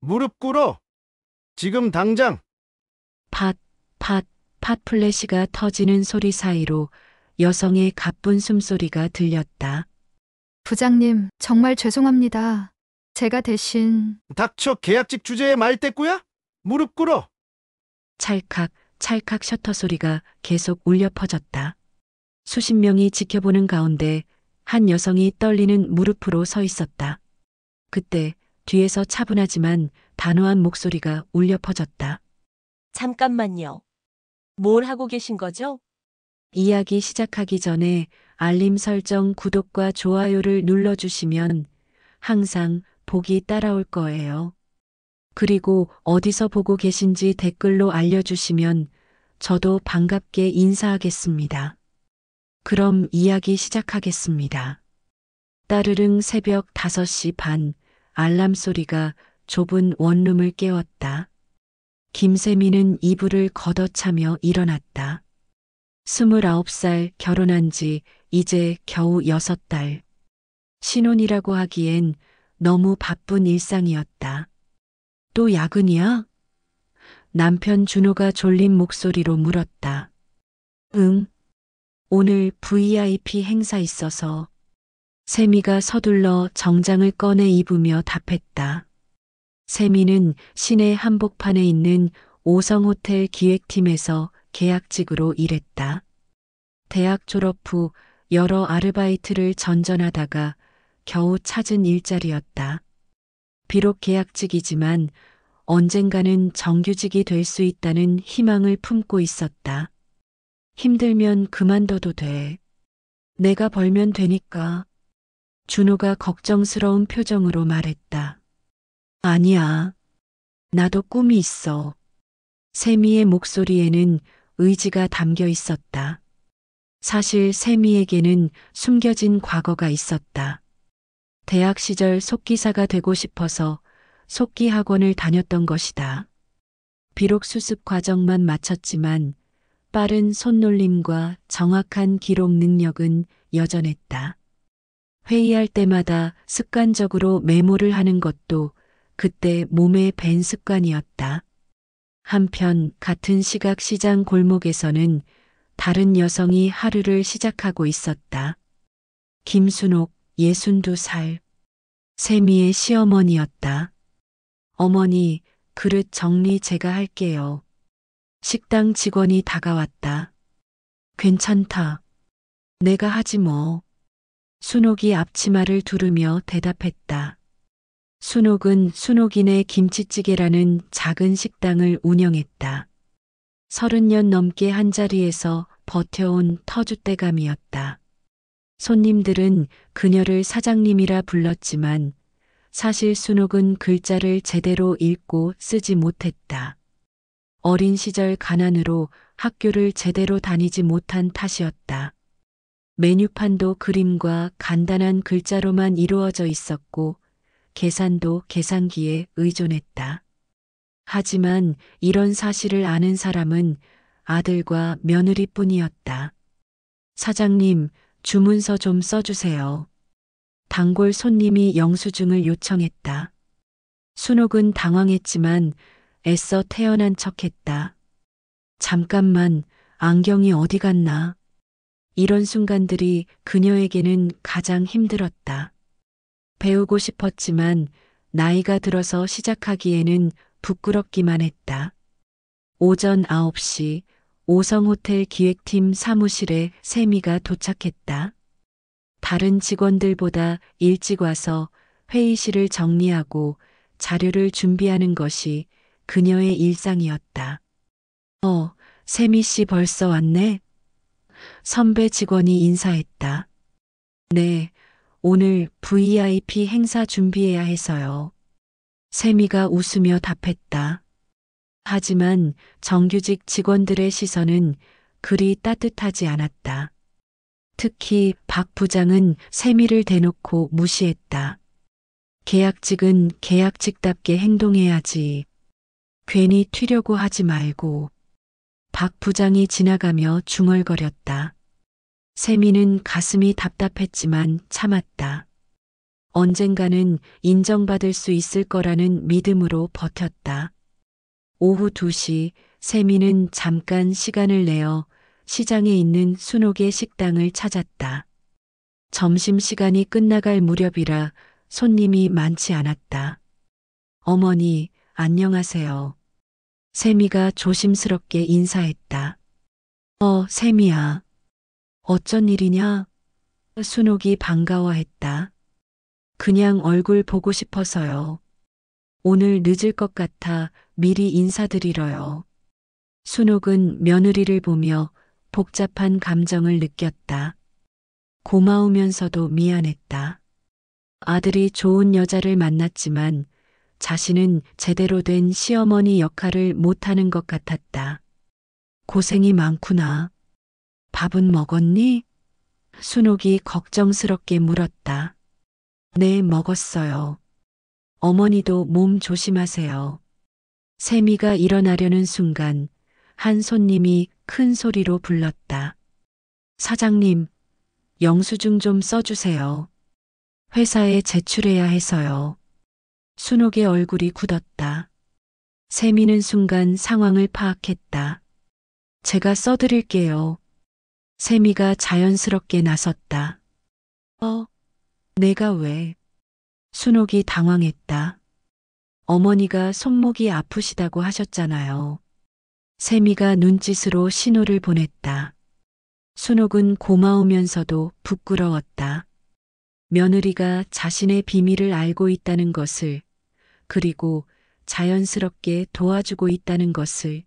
무릎 꿇어. 지금 당장. 팟, 팟 플래시가 터지는 소리 사이로 여성의 가쁜 숨소리가 들렸다. 부장님, 정말 죄송합니다. 제가 대신 닥쳐. 계약직 주제에 말대꾸야? 무릎 꿇어. 찰칵, 찰칵 셔터 소리가 계속 울려 퍼졌다. 수십 명이 지켜보는 가운데 한 여성이 떨리는 무릎으로 서 있었다. 그때 뒤에서 차분하지만 단호한 목소리가 울려 퍼졌다. 잠깐만요. 뭘 하고 계신 거죠? 이야기 시작하기 전에 알림 설정, 구독과 좋아요를 눌러주시면 항상 복이 따라올 거예요. 그리고 어디서 보고 계신지 댓글로 알려주시면 저도 반갑게 인사하겠습니다. 그럼 이야기 시작하겠습니다. 따르릉 새벽 5시 반, 알람 소리가 좁은 원룸을 깨웠다. 김세미는 이불을 걷어차며 일어났다. 29살 결혼한 지 이제 겨우 6달. 신혼이라고 하기엔 너무 바쁜 일상이었다. 또 야근이야? 남편 준호가 졸린 목소리로 물었다. 응. 오늘 VIP 행사 있어서. 세미가 서둘러 정장을 꺼내 입으며 답했다. 세미는 시내 한복판에 있는 오성호텔 기획팀에서 계약직으로 일했다. 대학 졸업 후 여러 아르바이트를 전전하다가 겨우 찾은 일자리였다. 비록 계약직이지만 언젠가는 정규직이 될 수 있다는 희망을 품고 있었다. 힘들면 그만둬도 돼. 내가 벌면 되니까. 준호가 걱정스러운 표정으로 말했다. 아니야. 나도 꿈이 있어. 세미의 목소리에는 의지가 담겨 있었다. 사실 세미에게는 숨겨진 과거가 있었다. 대학 시절 속기사가 되고 싶어서 속기 학원을 다녔던 것이다. 비록 수습 과정만 마쳤지만 빠른 손놀림과 정확한 기록 능력은 여전했다. 회의할 때마다 습관적으로 메모를 하는 것도 그때 몸에 밴 습관이었다. 한편 같은 시각 시장 골목에서는 다른 여성이 하루를 시작하고 있었다. 김순옥, 62살. 세미의 시어머니였다. 어머니, 그릇 정리 제가 할게요. 식당 직원이 다가왔다. 괜찮다. 내가 하지 뭐. 순옥이 앞치마를 두르며 대답했다. 순옥은 순옥인의 김치찌개라는 작은 식당을 운영했다. 30년 넘게 한자리에서 버텨온 터줏대감이었다. 손님들은 그녀를 사장님이라 불렀지만 사실 순옥은 글자를 제대로 읽고 쓰지 못했다. 어린 시절 가난으로 학교를 제대로 다니지 못한 탓이었다. 메뉴판도 그림과 간단한 글자로만 이루어져 있었고 계산도 계산기에 의존했다. 하지만 이런 사실을 아는 사람은 아들과 며느리뿐이었다. 사장님, 주문서 좀 써주세요. 단골 손님이 영수증을 요청했다. 순옥은 당황했지만 애써 태연한 척했다. 잠깐만, 안경이 어디 갔나? 이런 순간들이 그녀에게는 가장 힘들었다. 배우고 싶었지만 나이가 들어서 시작하기에는 부끄럽기만 했다. 오전 9시 오성호텔 기획팀 사무실에 세미가 도착했다. 다른 직원들보다 일찍 와서 회의실을 정리하고 자료를 준비하는 것이 그녀의 일상이었다. 세미 씨 벌써 왔네? 선배 직원이 인사했다. 네, 오늘 VIP 행사 준비해야 해서요. 세미가 웃으며 답했다. 하지만 정규직 직원들의 시선은 그리 따뜻하지 않았다. 특히 박 부장은 세미를 대놓고 무시했다. 계약직은 계약직답게 행동해야지. 괜히 튀려고 하지 말고. 박 부장이 지나가며 중얼거렸다. 세미는 가슴이 답답했지만 참았다. 언젠가는 인정받을 수 있을 거라는 믿음으로 버텼다. 오후 2시 세미는 잠깐 시간을 내어 시장에 있는 순옥의 식당을 찾았다. 점심시간이 끝나갈 무렵이라 손님이 많지 않았다. 어머니, 안녕하세요. 세미가 조심스럽게 인사했다. 세미야. 어쩐 일이냐? 순옥이 반가워했다. 그냥 얼굴 보고 싶어서요. 오늘 늦을 것 같아 미리 인사드리러요. 순옥은 며느리를 보며 복잡한 감정을 느꼈다. 고마우면서도 미안했다. 아들이 좋은 여자를 만났지만 자신은 제대로 된 시어머니 역할을 못하는 것 같았다. 고생이 많구나. 밥은 먹었니? 순옥이 걱정스럽게 물었다. 네, 먹었어요. 어머니도 몸 조심하세요. 세미가 일어나려는 순간 한 손님이 큰 소리로 불렀다. 사장님, 영수증 좀 써주세요. 회사에 제출해야 해서요. 순옥의 얼굴이 굳었다. 세미는 순간 상황을 파악했다. 제가 써드릴게요. 세미가 자연스럽게 나섰다. 내가 왜? 순옥이 당황했다. 어머니가 손목이 아프시다고 하셨잖아요. 세미가 눈짓으로 신호를 보냈다. 순옥은 고마우면서도 부끄러웠다. 며느리가 자신의 비밀을 알고 있다는 것을, 그리고 자연스럽게 도와주고 있다는 것을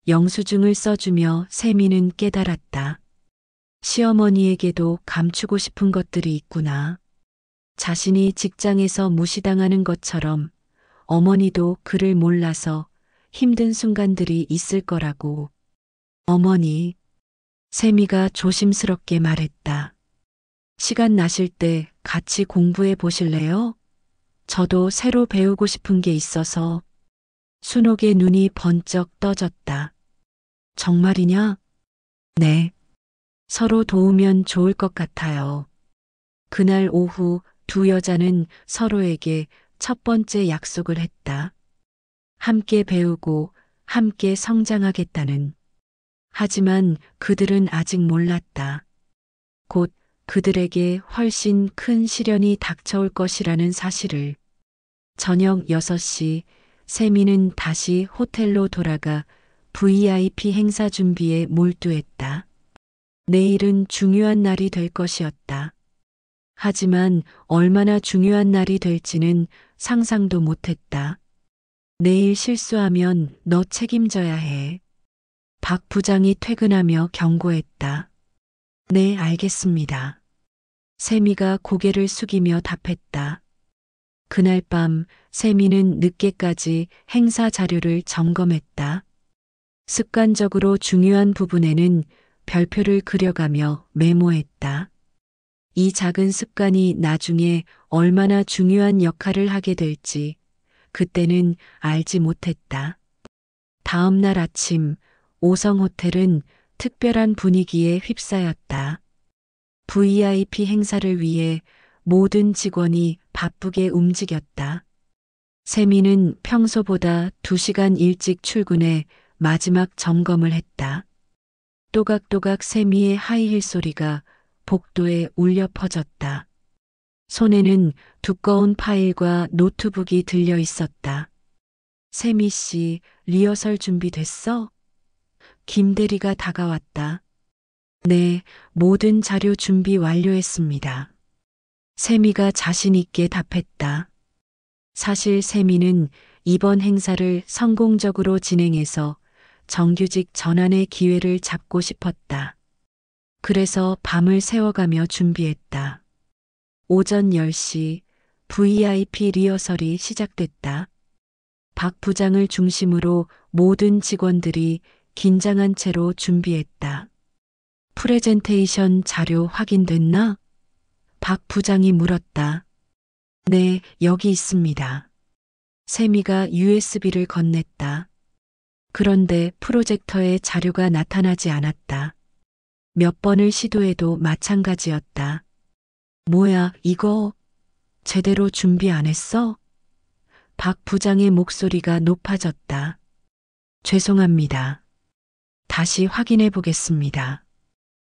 영수증을 써주며 세미는 깨달았다. 시어머니에게도 감추고 싶은 것들이 있구나. 자신이 직장에서 무시당하는 것처럼 어머니도 그를 몰라서 힘든 순간들이 있을 거라고. 어머니, 세미가 조심스럽게 말했다. 시간 나실 때 같이 공부해 보실래요? 저도 새로 배우고 싶은 게 있어서. 순옥의 눈이 번쩍 떠졌다. 정말이냐? 네. 서로 도우면 좋을 것 같아요. 그날 오후 두 여자는 서로에게 첫 번째 약속을 했다. 함께 배우고 함께 성장하겠다는. 하지만 그들은 아직 몰랐다. 곧 그들에게 훨씬 큰 시련이 닥쳐올 것이라는 사실을. 저녁 6시 세미는 다시 호텔로 돌아가 VIP 행사 준비에 몰두했다. 내일은 중요한 날이 될 것이었다. 하지만 얼마나 중요한 날이 될지는 상상도 못했다. 내일 실수하면 너 책임져야 해. 박 부장이 퇴근하며 경고했다. 네, 알겠습니다. 세미가 고개를 숙이며 답했다. 그날 밤 세미는 늦게까지 행사 자료를 점검했다. 습관적으로 중요한 부분에는 별표를 그려가며 메모했다. 이 작은 습관이 나중에 얼마나 중요한 역할을 하게 될지 그때는 알지 못했다. 다음 날 아침 오성호텔은 특별한 분위기에 휩싸였다. VIP 행사를 위해 모든 직원이 바쁘게 움직였다. 세미는 평소보다 2시간 일찍 출근해 마지막 점검을 했다. 또각또각 세미의 하이힐 소리가 복도에 울려 퍼졌다. 손에는 두꺼운 파일과 노트북이 들려 있었다. 세미 씨, 리허설 준비됐어? 김 대리가 다가왔다. 네, 모든 자료 준비 완료했습니다. 세미가 자신 있게 답했다. 사실 세미는 이번 행사를 성공적으로 진행해서 정규직 전환의 기회를 잡고 싶었다. 그래서 밤을 새워가며 준비했다. 오전 10시 VIP 리허설이 시작됐다. 박 부장을 중심으로 모든 직원들이 긴장한 채로 준비했다. 프레젠테이션 자료 확인됐나? 박 부장이 물었다. 네, 여기 있습니다. 세미가 USB를 건넸다. 그런데 프로젝터에 자료가 나타나지 않았다. 몇 번을 시도해도 마찬가지였다. 뭐야, 이거? 제대로 준비 안 했어? 박 부장의 목소리가 높아졌다. 죄송합니다. 다시 확인해 보겠습니다.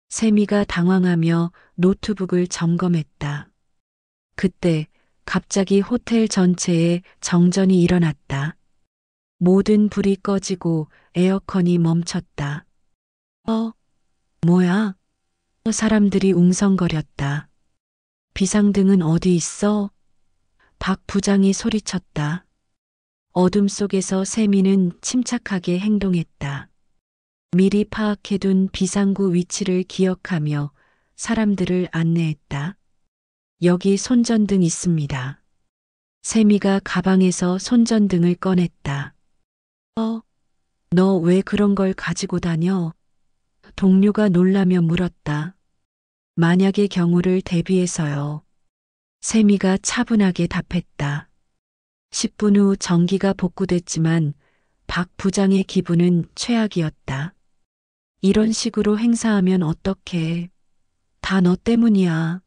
세미가 당황하며 노트북을 점검했다. 그때 갑자기 호텔 전체에 정전이 일어났다. 모든 불이 꺼지고 에어컨이 멈췄다. 뭐야? 사람들이 웅성거렸다. 비상등은 어디 있어? 박 부장이 소리쳤다. 어둠 속에서 세미는 침착하게 행동했다. 미리 파악해둔 비상구 위치를 기억하며 사람들을 안내했다. 여기 손전등 있습니다. 세미가 가방에서 손전등을 꺼냈다. 너 왜 그런 걸 가지고 다녀? 동료가 놀라며 물었다. 만약의 경우를 대비해서요. 세미가 차분하게 답했다. 10분 후 전기가 복구됐지만 박 부장의 기분은 최악이었다. 이런 식으로 행사하면 어떡해. 다 너 때문이야.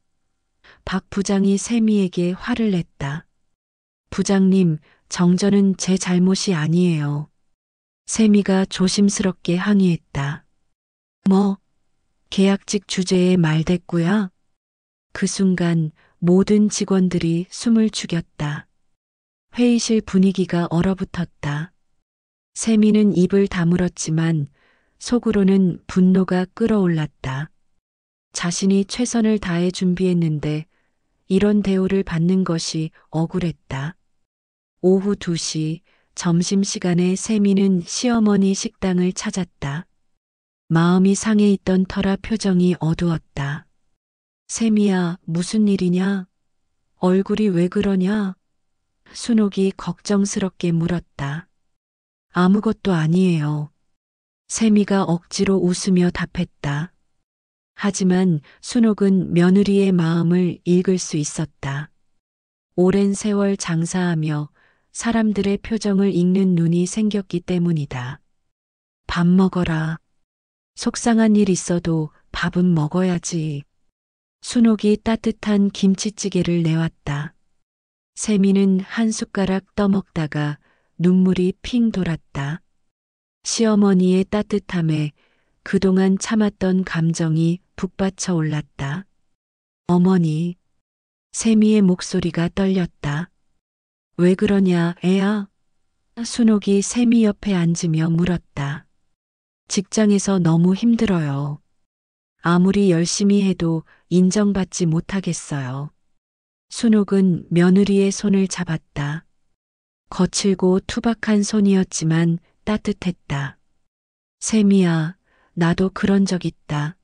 박 부장이 세미에게 화를 냈다. 부장님, 정전은 제 잘못이 아니에요. 세미가 조심스럽게 항의했다. 뭐? 계약직 주제에 말대꾸야? 그 순간 모든 직원들이 숨을 죽였다. 회의실 분위기가 얼어붙었다. 세미는 입을 다물었지만 속으로는 분노가 끓어올랐다. 자신이 최선을 다해 준비했는데 이런 대우를 받는 것이 억울했다. 오후 2시 점심시간에 세미는 시어머니 식당을 찾았다. 마음이 상해 있던 터라 표정이 어두웠다. 세미야, 무슨 일이냐? 얼굴이 왜 그러냐? 순옥이 걱정스럽게 물었다. 아무것도 아니에요. 세미가 억지로 웃으며 답했다. 하지만 순옥은 며느리의 마음을 읽을 수 있었다. 오랜 세월 장사하며 사람들의 표정을 읽는 눈이 생겼기 때문이다. 밥 먹어라. 속상한 일 있어도 밥은 먹어야지. 순옥이 따뜻한 김치찌개를 내왔다. 세미는 한 숟가락 떠먹다가 눈물이 핑 돌았다. 시어머니의 따뜻함에 그동안 참았던 감정이 북받쳐 올랐다. 어머니, 세미의 목소리가 떨렸다. 왜 그러냐, 애야? 순옥이 세미 옆에 앉으며 물었다. 직장에서 너무 힘들어요. 아무리 열심히 해도 인정받지 못하겠어요. 순옥은 며느리의 손을 잡았다. 거칠고 투박한 손이었지만 따뜻했다. 세미야, 나도 그런 적 있다.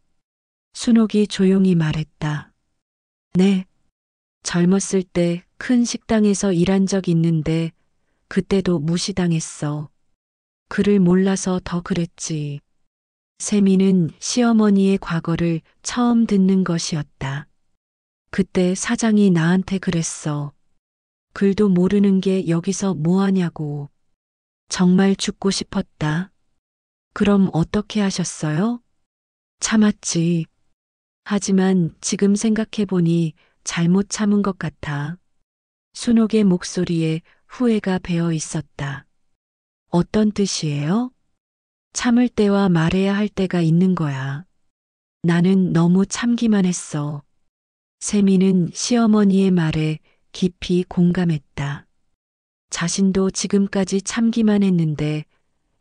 순옥이 조용히 말했다. 네. 젊었을 때 큰 식당에서 일한 적 있는데 그때도 무시당했어. 그를 몰라서 더 그랬지. 세미는 시어머니의 과거를 처음 듣는 것이었다. 그때 사장이 나한테 그랬어. 글도 모르는 게 여기서 뭐하냐고. 정말 죽고 싶었다. 그럼 어떻게 하셨어요? 참았지. 하지만 지금 생각해보니 잘못 참은 것 같아. 순옥의 목소리에 후회가 배어 있었다. 어떤 뜻이에요? 참을 때와 말해야 할 때가 있는 거야. 나는 너무 참기만 했어. 세미는 시어머니의 말에 깊이 공감했다. 자신도 지금까지 참기만 했는데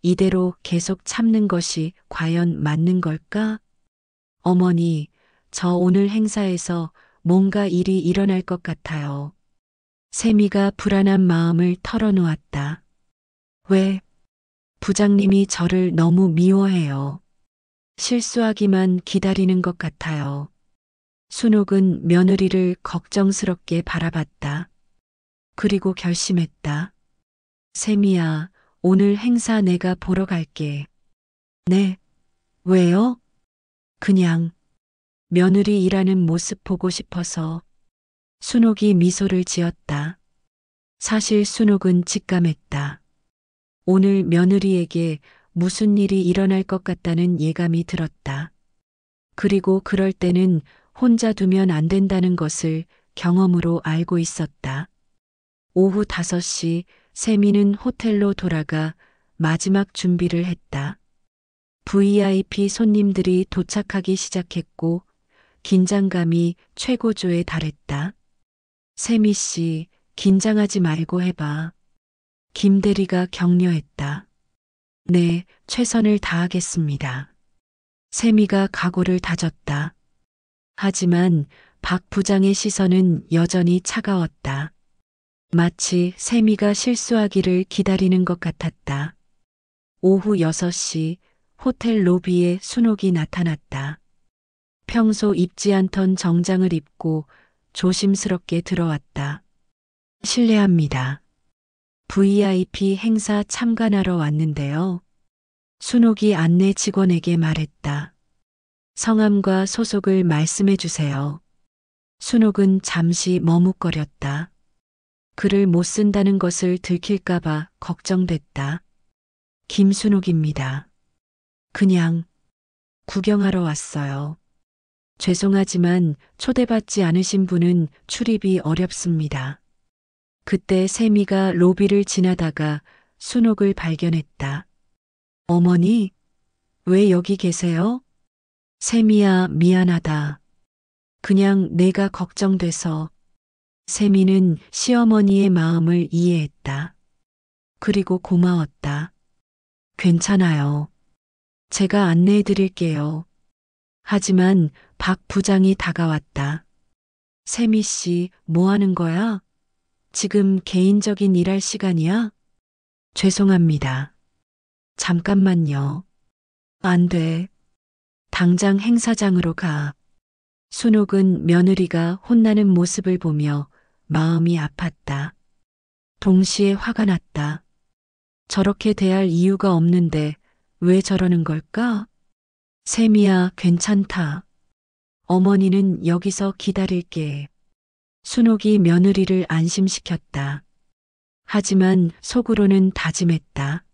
이대로 계속 참는 것이 과연 맞는 걸까? 어머니, 저 오늘 행사에서 뭔가 일이 일어날 것 같아요. 세미가 불안한 마음을 털어놓았다. 왜? 부장님이 저를 너무 미워해요. 실수하기만 기다리는 것 같아요. 순옥은 며느리를 걱정스럽게 바라봤다. 그리고 결심했다. 세미야, 오늘 행사 내가 보러 갈게. 네. 왜요? 그냥 며느리 일하는 모습 보고 싶어서. 순옥이 미소를 지었다. 사실 순옥은 직감했다. 오늘 며느리에게 무슨 일이 일어날 것 같다는 예감이 들었다. 그리고 그럴 때는 혼자 두면 안 된다는 것을 경험으로 알고 있었다. 오후 5시 세미는 호텔로 돌아가 마지막 준비를 했다. VIP 손님들이 도착하기 시작했고 긴장감이 최고조에 달했다. 세미 씨, 긴장하지 말고 해봐. 김 대리가 격려했다. 네, 최선을 다하겠습니다. 세미가 각오를 다졌다. 하지만 박 부장의 시선은 여전히 차가웠다. 마치 세미가 실수하기를 기다리는 것 같았다. 오후 6시 호텔 로비에 순옥이 나타났다. 평소 입지 않던 정장을 입고 조심스럽게 들어왔다. 실례합니다. VIP 행사 참관하러 왔는데요. 순옥이 안내 직원에게 말했다. 성함과 소속을 말씀해 주세요. 순옥은 잠시 머뭇거렸다. 글을 못 쓴다는 것을 들킬까봐 걱정됐다. 김순옥입니다. 그냥 구경하러 왔어요. 죄송하지만 초대받지 않으신 분은 출입이 어렵습니다. 그때 세미가 로비를 지나다가 순옥을 발견했다. 어머니, 왜 여기 계세요? 세미야, 미안하다. 그냥 내가 걱정돼서. 세미는 시어머니의 마음을 이해했다. 그리고 고마웠다. 괜찮아요. 제가 안내해 드릴게요. 하지만 박 부장이 다가왔다. 세미 씨, 뭐 하는 거야? 지금 개인적인 일할 시간이야? 죄송합니다. 잠깐만요. 안 돼. 당장 행사장으로 가. 순옥은 며느리가 혼나는 모습을 보며 마음이 아팠다. 동시에 화가 났다. 저렇게 대할 이유가 없는데 왜 저러는 걸까? 세미야, 괜찮다. 어머니는 여기서 기다릴게. 순옥이 며느리를 안심시켰다. 하지만 속으로는 다짐했다.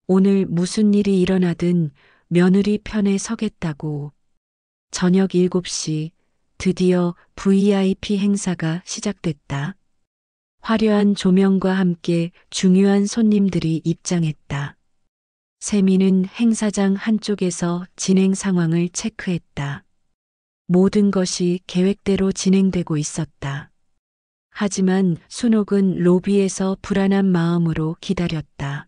오늘 무슨 일이 일어나든 며느리 편에 서겠다고. 저녁 7시 드디어 VIP 행사가 시작됐다. 화려한 조명과 함께 중요한 손님들이 입장했다. 세미는 행사장 한쪽에서 진행 상황을 체크했다. 모든 것이 계획대로 진행되고 있었다. 하지만 순옥은 로비에서 불안한 마음으로 기다렸다.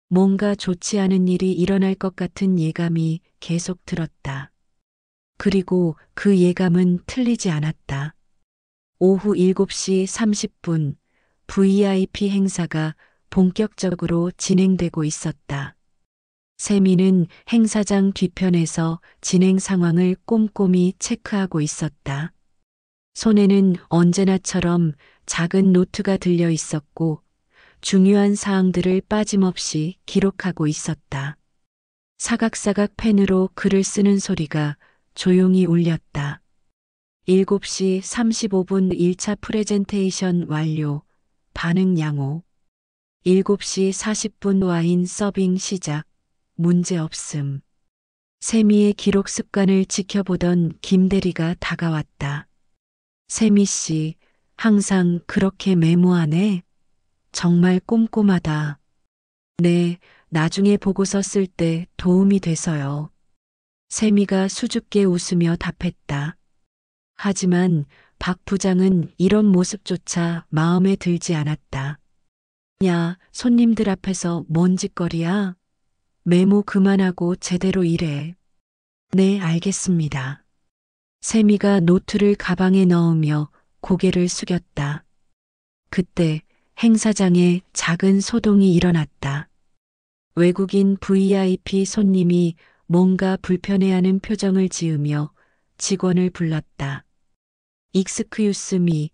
뭔가 좋지 않은 일이 일어날 것 같은 예감이 계속 들었다. 그리고 그 예감은 틀리지 않았다. 오후 7시 30분 VIP 행사가 본격적으로 진행되고 있었다. 세미는 행사장 뒤편에서 진행 상황을 꼼꼼히 체크하고 있었다. 손에는 언제나처럼 작은 노트가 들려 있었고 중요한 사항들을 빠짐없이 기록하고 있었다. 사각사각 펜으로 글을 쓰는 소리가 조용히 울렸다. 7시 35분 1차 프레젠테이션 완료. 반응 양호. 7시 40분 와인 서빙 시작. 문제 없음. 세미의 기록 습관을 지켜보던 김 대리가 다가왔다. 세미 씨, 항상 그렇게 메모하네. 정말 꼼꼼하다. 네, 나중에 보고서 쓸 때 도움이 돼서요. 세미가 수줍게 웃으며 답했다. 하지만 박 부장은 이런 모습조차 마음에 들지 않았다. 야, 손님들 앞에서 뭔 짓거리야? 메모 그만하고 제대로 일해. 네, 알겠습니다. 세미가 노트를 가방에 넣으며 고개를 숙였다. 그때 행사장에 작은 소동이 일어났다. 외국인 VIP 손님이 뭔가 불편해하는 표정을 지으며 직원을 불렀다. Excuse me,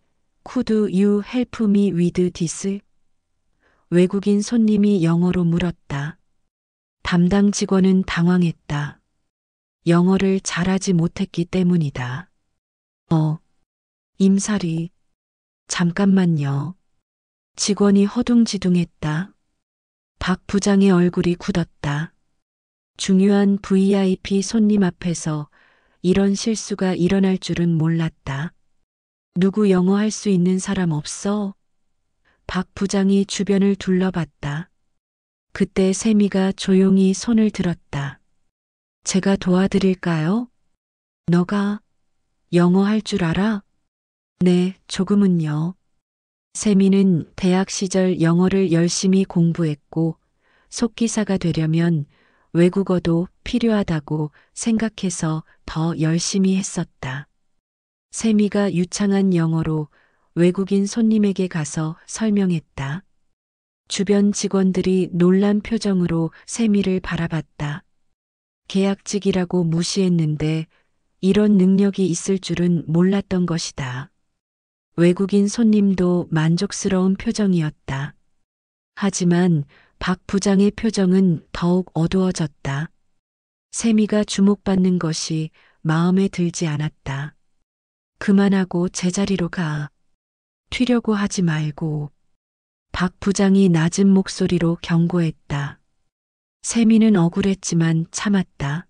could you help me with this? 외국인 손님이 영어로 물었다. 담당 직원은 당황했다. 영어를 잘하지 못했기 때문이다. 임사리. 잠깐만요. 직원이 허둥지둥했다. 박 부장의 얼굴이 굳었다. 중요한 VIP 손님 앞에서 이런 실수가 일어날 줄은 몰랐다. 누구 영어 할 수 있는 사람 없어? 박 부장이 주변을 둘러봤다. 그때 세미가 조용히 손을 들었다. 제가 도와드릴까요? 너가 영어 할 줄 알아? 네, 조금은요. 세미는 대학 시절 영어를 열심히 공부했고 속기사가 되려면 외국어도 필요하다고 생각해서 더 열심히 했었다. 세미가 유창한 영어로 외국인 손님에게 가서 설명했다. 주변 직원들이 놀란 표정으로 세미를 바라봤다. 계약직이라고 무시했는데 이런 능력이 있을 줄은 몰랐던 것이다. 외국인 손님도 만족스러운 표정이었다. 하지만 박 부장의 표정은 더욱 어두워졌다. 세미가 주목받는 것이 마음에 들지 않았다. 그만하고 제자리로 가. 튀려고 하지 말고. 박 부장이 낮은 목소리로 경고했다. 세미는 억울했지만 참았다.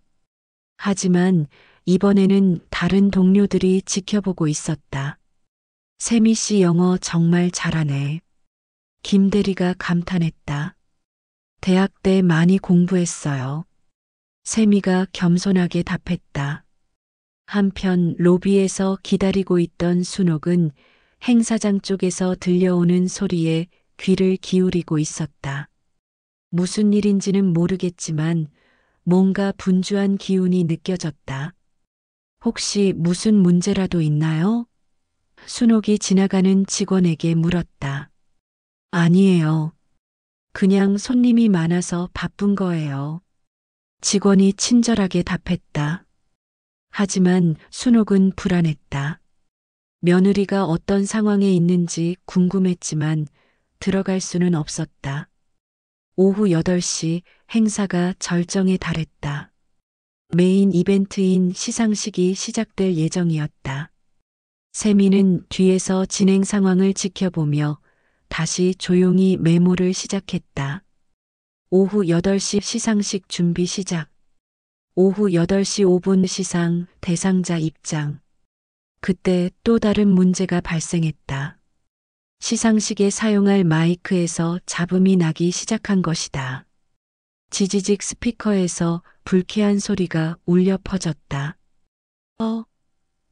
하지만 이번에는 다른 동료들이 지켜보고 있었다. 세미 씨 영어 정말 잘하네. 김 대리가 감탄했다. 대학 때 많이 공부했어요. 세미가 겸손하게 답했다. 한편 로비에서 기다리고 있던 순옥은 행사장 쪽에서 들려오는 소리에 귀를 기울이고 있었다. 무슨 일인지는 모르겠지만 뭔가 분주한 기운이 느껴졌다. 혹시 무슨 문제라도 있나요? 순옥이 지나가는 직원에게 물었다. 아니에요. 그냥 손님이 많아서 바쁜 거예요. 직원이 친절하게 답했다. 하지만 순옥은 불안했다. 며느리가 어떤 상황에 있는지 궁금했지만 들어갈 수는 없었다. 오후 8시 행사가 절정에 달했다. 메인 이벤트인 시상식이 시작될 예정이었다. 세미는 뒤에서 진행 상황을 지켜보며 다시 조용히 메모를 시작했다. 오후 8시 시상식 준비 시작. 오후 8시 5분 시상 대상자 입장. 그때 또 다른 문제가 발생했다. 시상식에 사용할 마이크에서 잡음이 나기 시작한 것이다. 지지직 스피커에서 불쾌한 소리가 울려 퍼졌다.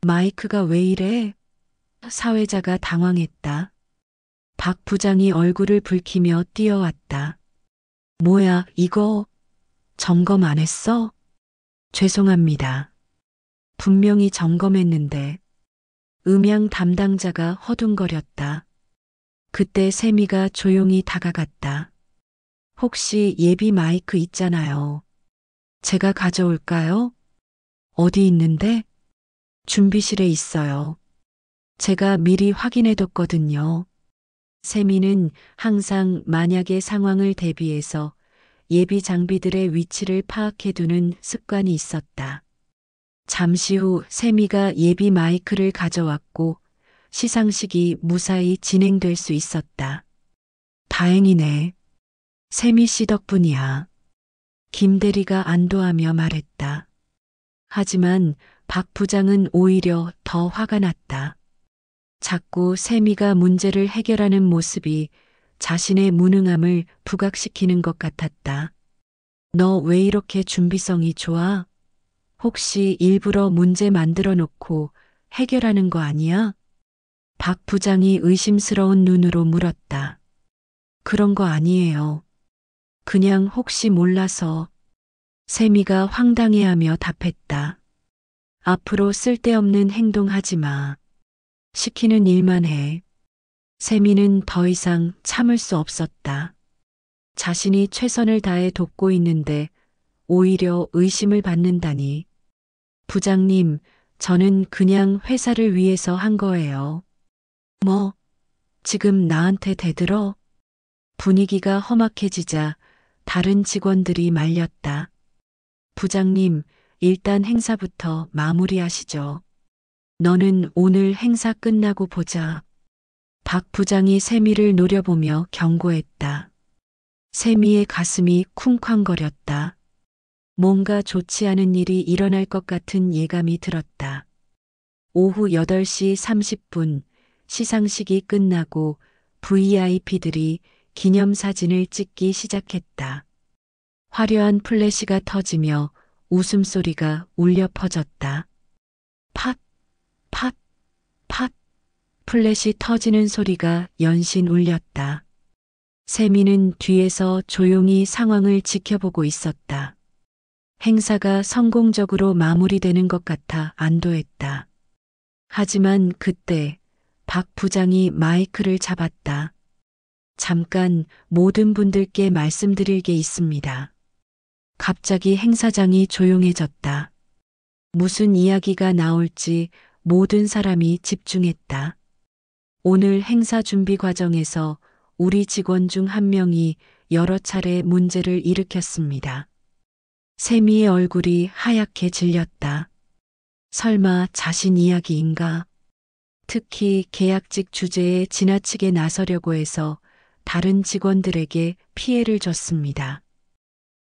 마이크가 왜 이래? 사회자가 당황했다. 박 부장이 얼굴을 붉히며 뛰어왔다. 뭐야, 이거 점검 안 했어? 죄송합니다. 분명히 점검했는데. 음향 담당자가 허둥거렸다. 그때 세미가 조용히 다가갔다. 혹시 예비 마이크 있잖아요. 제가 가져올까요? 어디 있는데? 준비실에 있어요. 제가 미리 확인해뒀거든요. 세미는 항상 만약의 상황을 대비해서 예비 장비들의 위치를 파악해두는 습관이 있었다. 잠시 후 세미가 예비 마이크를 가져왔고 시상식이 무사히 진행될 수 있었다. 다행이네. 세미 씨 덕분이야. 김 대리가 안도하며 말했다. 하지만 박 부장은 오히려 더 화가 났다. 자꾸 세미가 문제를 해결하는 모습이 자신의 무능함을 부각시키는 것 같았다. 너 왜 이렇게 준비성이 좋아? 혹시 일부러 문제 만들어 놓고 해결하는 거 아니야? 박 부장이 의심스러운 눈으로 물었다. 그런 거 아니에요. 그냥 혹시 몰라서. 세미가 황당해하며 답했다. 앞으로 쓸데없는 행동하지 마. 시키는 일만 해. 세미는 더 이상 참을 수 없었다. 자신이 최선을 다해 돕고 있는데 오히려 의심을 받는다니. 부장님, 저는 그냥 회사를 위해서 한 거예요. 뭐, 지금 나한테 대들어? 분위기가 험악해지자 다른 직원들이 말렸다. 부장님, 일단 행사부터 마무리하시죠. 너는 오늘 행사 끝나고 보자. 박 부장이 세미를 노려보며 경고했다. 세미의 가슴이 쿵쾅거렸다. 뭔가 좋지 않은 일이 일어날 것 같은 예감이 들었다. 오후 8시 30분 시상식이 끝나고 VIP들이 기념사진을 찍기 시작했다. 화려한 플래시가 터지며 웃음소리가 울려 퍼졌다. 팟, 팟, 팟. 플래시 터지는 소리가 연신 울렸다. 세미는 뒤에서 조용히 상황을 지켜보고 있었다. 행사가 성공적으로 마무리되는 것 같아 안도했다. 하지만 그때 박 부장이 마이크를 잡았다. 잠깐 모든 분들께 말씀드릴 게 있습니다. 갑자기 행사장이 조용해졌다. 무슨 이야기가 나올지 모든 사람이 집중했다. 오늘 행사 준비 과정에서 우리 직원 중 한 명이 여러 차례 문제를 일으켰습니다. 세미의 얼굴이 하얗게 질렸다. 설마 자신 이야기인가? 특히 계약직 주제에 지나치게 나서려고 해서 다른 직원들에게 피해를 줬습니다.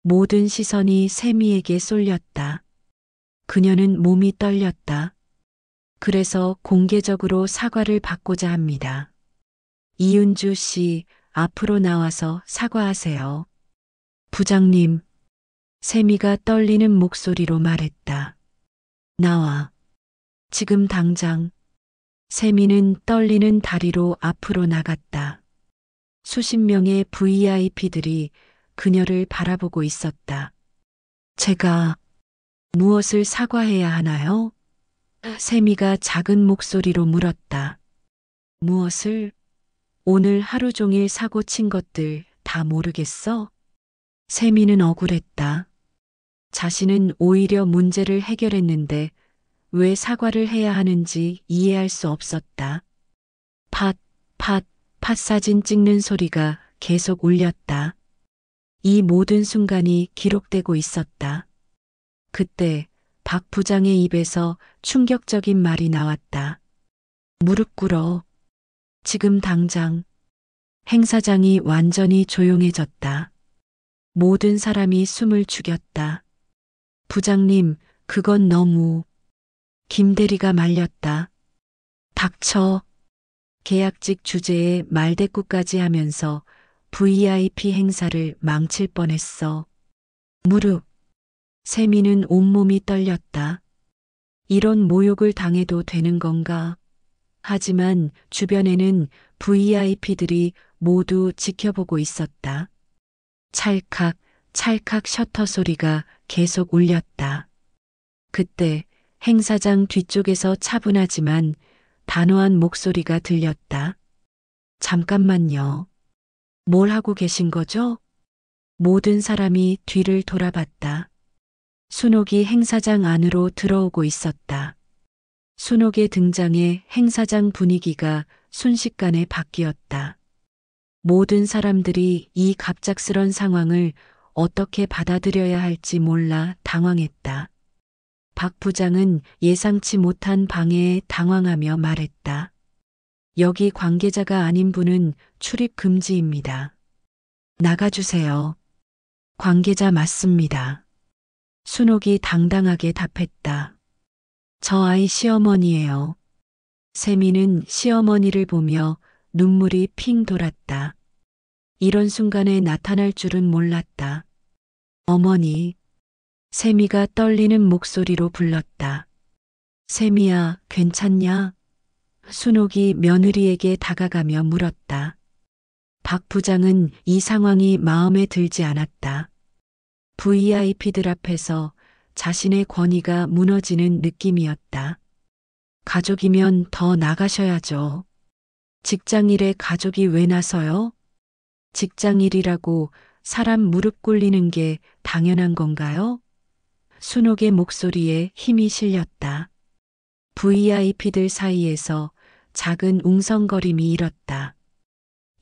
모든 시선이 세미에게 쏠렸다. 그녀는 몸이 떨렸다. 그래서 공개적으로 사과를 받고자 합니다. 이윤주 씨, 앞으로 나와서 사과하세요. 부장님, 세미가 떨리는 목소리로 말했다. 나와. 지금 당장. 세미는 떨리는 다리로 앞으로 나갔다. 수십 명의 VIP들이 그녀를 바라보고 있었다. 제가 무엇을 사과해야 하나요? 세미가 작은 목소리로 물었다. 무엇을? 오늘 하루 종일 사고 친 것들 다 모르겠어? 세미는 억울했다. 자신은 오히려 문제를 해결했는데 왜 사과를 해야 하는지 이해할 수 없었다. 팟, 팟, 팟 사진 찍는 소리가 계속 울렸다. 이 모든 순간이 기록되고 있었다. 그때 박 부장의 입에서 충격적인 말이 나왔다. 무릎 꿇어. 지금 당장. 행사장이 완전히 조용해졌다. 모든 사람이 숨을 죽였다. 부장님, 그건 너무. 김 대리가 말렸다. 닥쳐. 계약직 주제에 말대꾸까지 하면서 VIP 행사를 망칠 뻔했어. 무릎. 세미는 온몸이 떨렸다. 이런 모욕을 당해도 되는 건가? 하지만 주변에는 VIP들이 모두 지켜보고 있었다. 찰칵, 찰칵 셔터 소리가 계속 울렸다. 그때 행사장 뒤쪽에서 차분하지만 단호한 목소리가 들렸다. 잠깐만요. 뭘 하고 계신 거죠? 모든 사람이 뒤를 돌아봤다. 순옥이 행사장 안으로 들어오고 있었다. 순옥의 등장에 행사장 분위기가 순식간에 바뀌었다. 모든 사람들이 이 갑작스런 상황을 어떻게 받아들여야 할지 몰라 당황했다. 박 부장은 예상치 못한 방해에 당황하며 말했다. 여기 관계자가 아닌 분은 출입 금지입니다. 나가주세요. 관계자 맞습니다. 순옥이 당당하게 답했다. 저 아이 시어머니예요. 세미는 시어머니를 보며 눈물이 핑 돌았다. 이런 순간에 나타날 줄은 몰랐다. 어머니. 세미가 떨리는 목소리로 불렀다. 세미야, 괜찮냐? 순옥이 며느리에게 다가가며 물었다. 박 부장은 이 상황이 마음에 들지 않았다. VIP들 앞에서 자신의 권위가 무너지는 느낌이었다. 가족이면 더 나가셔야죠. 직장일에 가족이 왜 나서요? 직장일이라고 사람 무릎 꿇리는 게 당연한 건가요? 순옥의 목소리에 힘이 실렸다. VIP들 사이에서 작은 웅성거림이 일었다.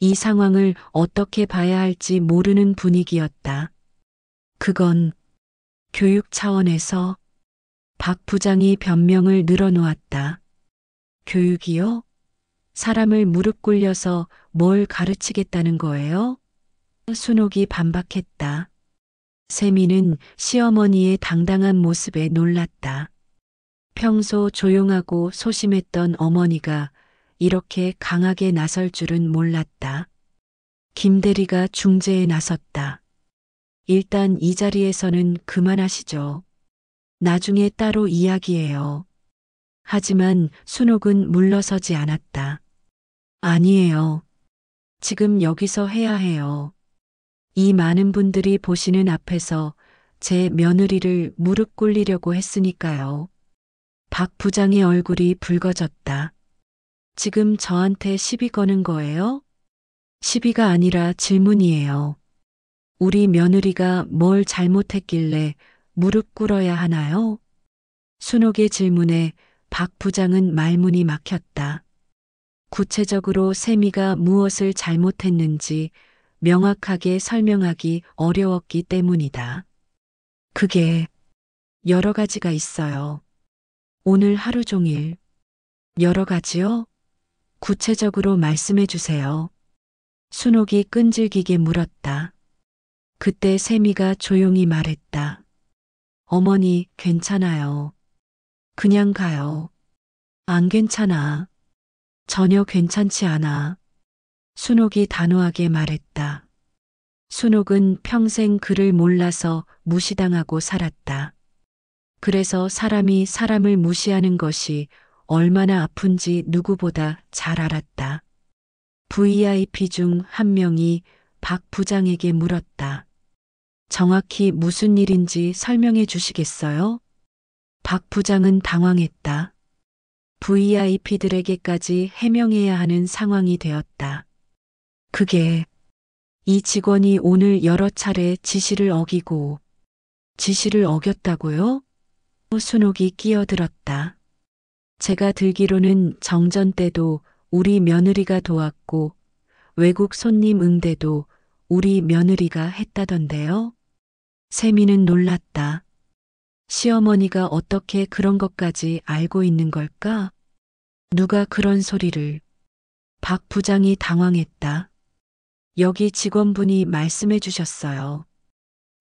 이 상황을 어떻게 봐야 할지 모르는 분위기였다. 그건 교육 차원에서 박 부장이 변명을 늘어놓았다. 교육이요? 사람을 무릎 꿇려서 뭘 가르치겠다는 거예요? 순옥이 반박했다. 세미는 시어머니의 당당한 모습에 놀랐다. 평소 조용하고 소심했던 어머니가 이렇게 강하게 나설 줄은 몰랐다. 김 대리가 중재에 나섰다. 일단 이 자리에서는 그만하시죠. 나중에 따로 이야기해요. 하지만 순옥은 물러서지 않았다. 아니에요. 지금 여기서 해야 해요. 이 많은 분들이 보시는 앞에서 제 며느리를 무릎 꿇리려고 했으니까요. 박 부장의 얼굴이 붉어졌다. 지금 저한테 시비 거는 거예요? 시비가 아니라 질문이에요. 우리 며느리가 뭘 잘못했길래 무릎 꿇어야 하나요? 순옥의 질문에 박 부장은 말문이 막혔다. 구체적으로 세미가 무엇을 잘못했는지 명확하게 설명하기 어려웠기 때문이다. 그게 여러 가지가 있어요. 오늘 하루 종일. 여러 가지요? 구체적으로 말씀해 주세요. 순옥이 끈질기게 물었다. 그때 세미가 조용히 말했다. 어머니, 괜찮아요. 그냥 가요. 안 괜찮아. 전혀 괜찮지 않아. 순옥이 단호하게 말했다. 순옥은 평생 그를 몰라서 무시당하고 살았다. 그래서 사람이 사람을 무시하는 것이 얼마나 아픈지 누구보다 잘 알았다. VIP 중 한 명이 박 부장에게 물었다. 정확히 무슨 일인지 설명해 주시겠어요? 박 부장은 당황했다. VIP들에게까지 해명해야 하는 상황이 되었다. 그게 이 직원이 오늘 여러 차례 지시를 어기고 지시를 어겼다고요? 순옥이 끼어들었다. 제가 들기로는 정전 때도 우리 며느리가 도왔고 외국 손님 응대도 우리 며느리가 했다던데요. 세미는 놀랐다. 시어머니가 어떻게 그런 것까지 알고 있는 걸까? 누가 그런 소리를? 박 부장이 당황했다. 여기 직원분이 말씀해 주셨어요.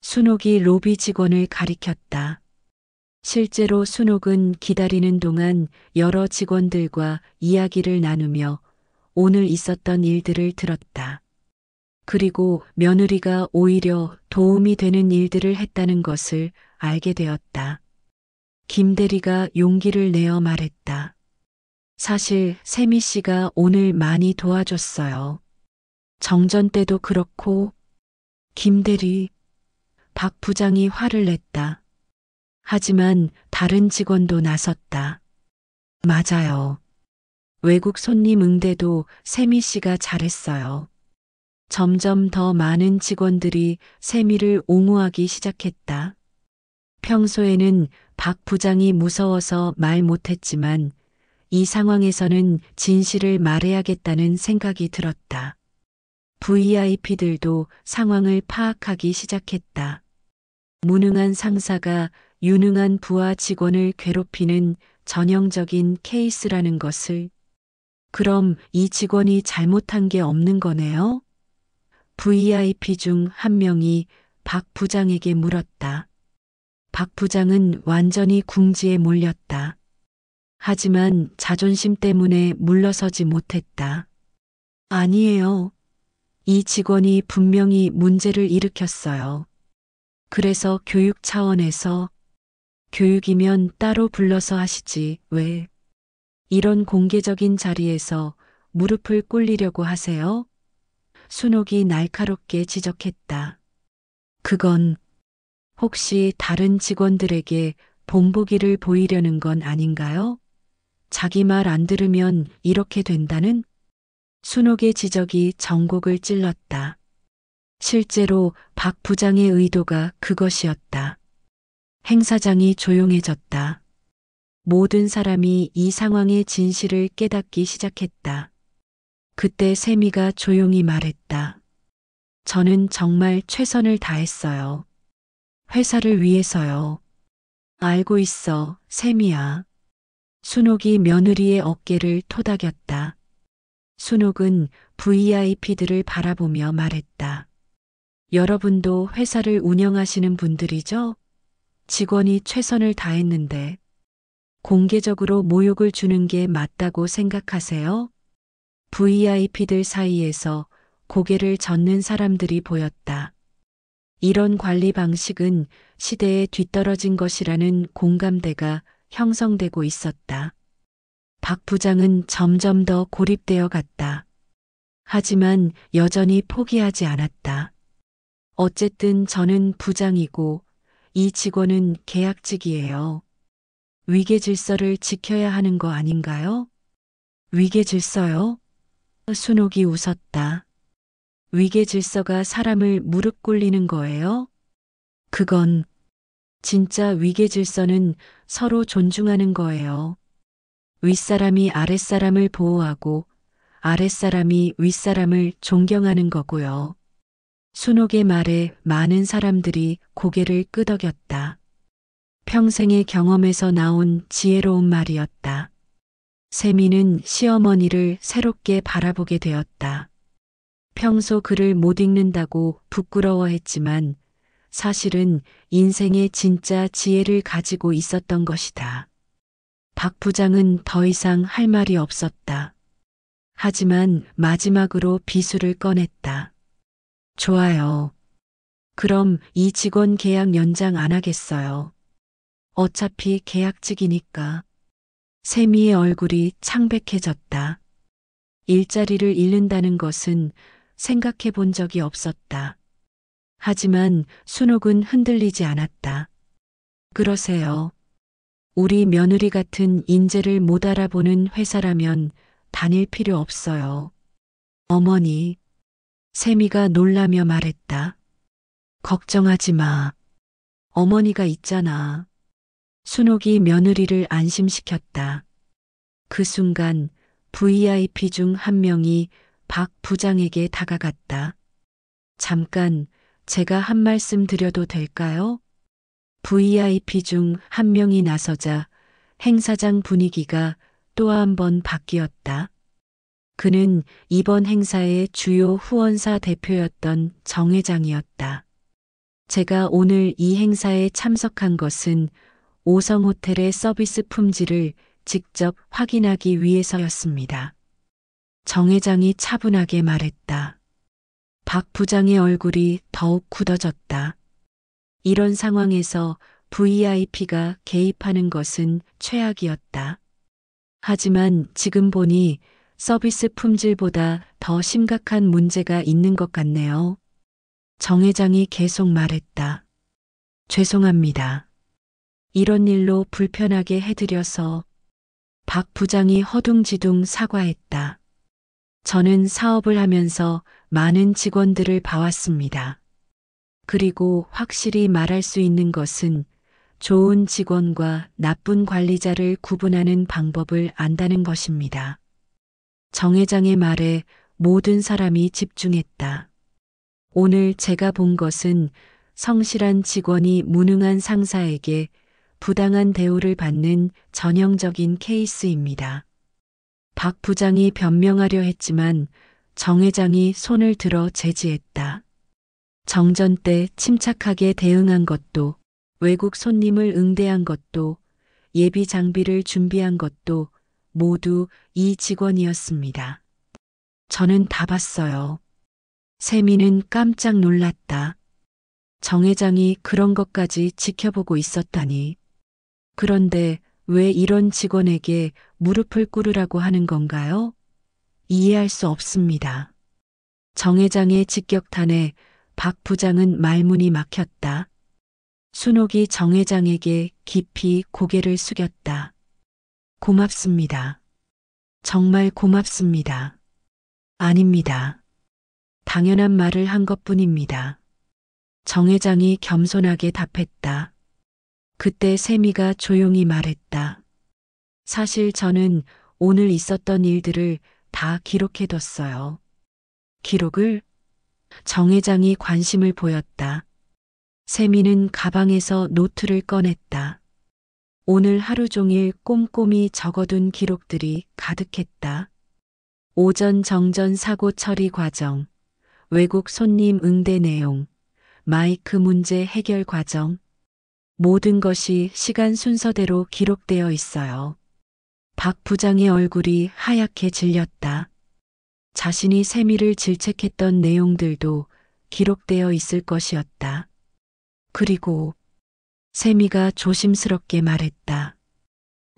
순옥이 로비 직원을 가리켰다. 실제로 순옥은 기다리는 동안 여러 직원들과 이야기를 나누며 오늘 있었던 일들을 들었다. 그리고 며느리가 오히려 도움이 되는 일들을 했다는 것을 알게 되었다. 김 대리가 용기를 내어 말했다. 사실 세미 씨가 오늘 많이 도와줬어요. 정전 때도 그렇고. 김 대리, 박 부장이 화를 냈다. 하지만 다른 직원도 나섰다. 맞아요. 외국 손님 응대도 세미 씨가 잘했어요. 점점 더 많은 직원들이 세미를 옹호하기 시작했다. 평소에는 박 부장이 무서워서 말 못했지만 이 상황에서는 진실을 말해야겠다는 생각이 들었다. VIP들도 상황을 파악하기 시작했다. 무능한 상사가 유능한 부하 직원을 괴롭히는 전형적인 케이스라는 것을. 그럼 이 직원이 잘못한 게 없는 거네요? VIP 중 한 명이 박 부장에게 물었다. 박 부장은 완전히 궁지에 몰렸다. 하지만 자존심 때문에 물러서지 못했다. 아니에요. 이 직원이 분명히 문제를 일으켰어요. 그래서 교육 차원에서. 교육이면 따로 불러서 하시지 왜 이런 공개적인 자리에서 무릎을 꿇리려고 하세요? 순옥이 날카롭게 지적했다. 그건 혹시 다른 직원들에게 본보기를 보이려는 건 아닌가요? 자기 말 안 들으면 이렇게 된다는? 순옥의 지적이 전곡을 찔렀다. 실제로 박 부장의 의도가 그것이었다. 행사장이 조용해졌다. 모든 사람이 이 상황의 진실을 깨닫기 시작했다. 그때 세미가 조용히 말했다. 저는 정말 최선을 다했어요. 회사를 위해서요. 알고 있어, 세미야. 순옥이 며느리의 어깨를 토닥였다. 순옥은 VIP들을 바라보며 말했다. 여러분도 회사를 운영하시는 분들이죠? 직원이 최선을 다했는데 공개적으로 모욕을 주는 게 맞다고 생각하세요? VIP들 사이에서 고개를 젓는 사람들이 보였다. 이런 관리 방식은 시대에 뒤떨어진 것이라는 공감대가 형성되고 있었다. 박 부장은 점점 더 고립되어 갔다. 하지만 여전히 포기하지 않았다. 어쨌든 저는 부장이고 이 직원은 계약직이에요. 위계 질서를 지켜야 하는 거 아닌가요? 위계 질서요? 순옥이 웃었다. 위계 질서가 사람을 무릎 꿇리는 거예요? 그건 진짜 위계 질서는 서로 존중하는 거예요. 윗사람이 아랫사람을 보호하고 아랫사람이 윗사람을 존경하는 거고요. 순옥의 말에 많은 사람들이 고개를 끄덕였다. 평생의 경험에서 나온 지혜로운 말이었다. 세미는 시어머니를 새롭게 바라보게 되었다. 평소 글을 못 읽는다고 부끄러워했지만 사실은 인생의 진짜 지혜를 가지고 있었던 것이다. 박 부장은 더 이상 할 말이 없었다. 하지만 마지막으로 비수를 꺼냈다. 좋아요. 그럼 이 직원 계약 연장 안 하겠어요. 어차피 계약직이니까. 세미의 얼굴이 창백해졌다. 일자리를 잃는다는 것은 생각해 본 적이 없었다. 하지만 순옥은 흔들리지 않았다. 그러세요. 우리 며느리 같은 인재를 못 알아보는 회사라면 다닐 필요 없어요. 어머니, 세미가 놀라며 말했다. 걱정하지 마. 어머니가 있잖아. 순옥이 며느리를 안심시켰다. 그 순간 VIP 중 한 명이 박 부장에게 다가갔다. 잠깐 제가 한 말씀 드려도 될까요? VIP 중 한 명이 나서자 행사장 분위기가 또 한 번 바뀌었다. 그는 이번 행사의 주요 후원사 대표였던 정 회장이었다. 제가 오늘 이 행사에 참석한 것은 5성 호텔의 서비스 품질을 직접 확인하기 위해서였습니다. 정 회장이 차분하게 말했다. 박 부장의 얼굴이 더욱 굳어졌다. 이런 상황에서 VIP가 개입하는 것은 최악이었다. 하지만 지금 보니 서비스 품질보다 더 심각한 문제가 있는 것 같네요. 정 회장이 계속 말했다. 죄송합니다. 이런 일로 불편하게 해드려서. 박 부장이 허둥지둥 사과했다. 저는 사업을 하면서 많은 직원들을 봐왔습니다. 그리고 확실히 말할 수 있는 것은 좋은 직원과 나쁜 관리자를 구분하는 방법을 안다는 것입니다. 정 회장의 말에 모든 사람이 집중했다. 오늘 제가 본 것은 성실한 직원이 무능한 상사에게 부당한 대우를 받는 전형적인 케이스입니다. 박 부장이 변명하려 했지만 정 회장이 손을 들어 제지했다. 정전 때 침착하게 대응한 것도, 외국 손님을 응대한 것도, 예비 장비를 준비한 것도 모두 이 직원이었습니다. 저는 다 봤어요. 세미는 깜짝 놀랐다. 정 회장이 그런 것까지 지켜보고 있었다니. 그런데 왜 이런 직원에게 무릎을 꿇으라고 하는 건가요? 이해할 수 없습니다. 정 회장의 직격탄에 박 부장은 말문이 막혔다. 순옥이 정 회장에게 깊이 고개를 숙였다. 고맙습니다. 정말 고맙습니다. 아닙니다. 당연한 말을 한 것뿐입니다. 정 회장이 겸손하게 답했다. 그때 세미가 조용히 말했다. 사실 저는 오늘 있었던 일들을 다 기록해뒀어요. 기록을? 정 회장이 관심을 보였다. 세미는 가방에서 노트를 꺼냈다. 오늘 하루 종일 꼼꼼히 적어둔 기록들이 가득했다. 오전 정전 사고 처리 과정, 외국 손님 응대 내용, 마이크 문제 해결 과정. 모든 것이 시간 순서대로 기록되어 있어요. 박 부장의 얼굴이 하얗게 질렸다. 자신이 세미를 질책했던 내용들도 기록되어 있을 것이었다. 그리고 세미가 조심스럽게 말했다.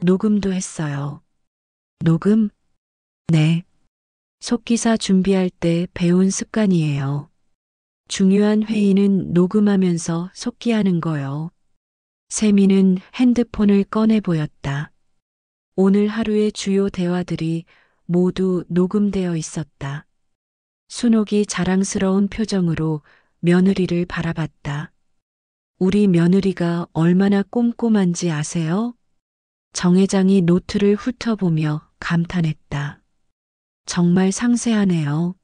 녹음도 했어요. 녹음? 네. 속기사 준비할 때 배운 습관이에요. 중요한 회의는 녹음하면서 속기하는 거요. 세미는 핸드폰을 꺼내 보였다. 오늘 하루의 주요 대화들이 모두 녹음되어 있었다. 순옥이 자랑스러운 표정으로 며느리를 바라봤다. 우리 며느리가 얼마나 꼼꼼한지 아세요? 정 회장이 노트를 훑어보며 감탄했다. 정말 상세하네요.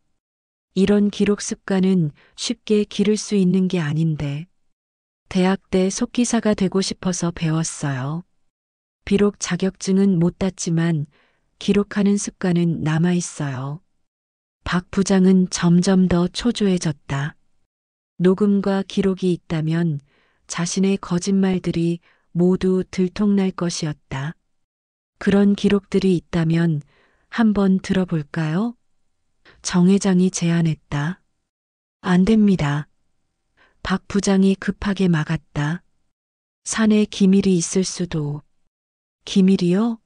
이런 기록 습관은 쉽게 기를 수 있는 게 아닌데. 대학 때 속기사가 되고 싶어서 배웠어요. 비록 자격증은 못 땄지만 기록하는 습관은 남아 있어요. 박 부장은 점점 더 초조해졌다. 녹음과 기록이 있다면 자신의 거짓말들이 모두 들통날 것이었다. 그런 기록들이 있다면 한번 들어볼까요? 정 회장이 제안했다. 안 됩니다. 박 부장이 급하게 막았다. 사내 기밀이 있을 수도. 기밀이요?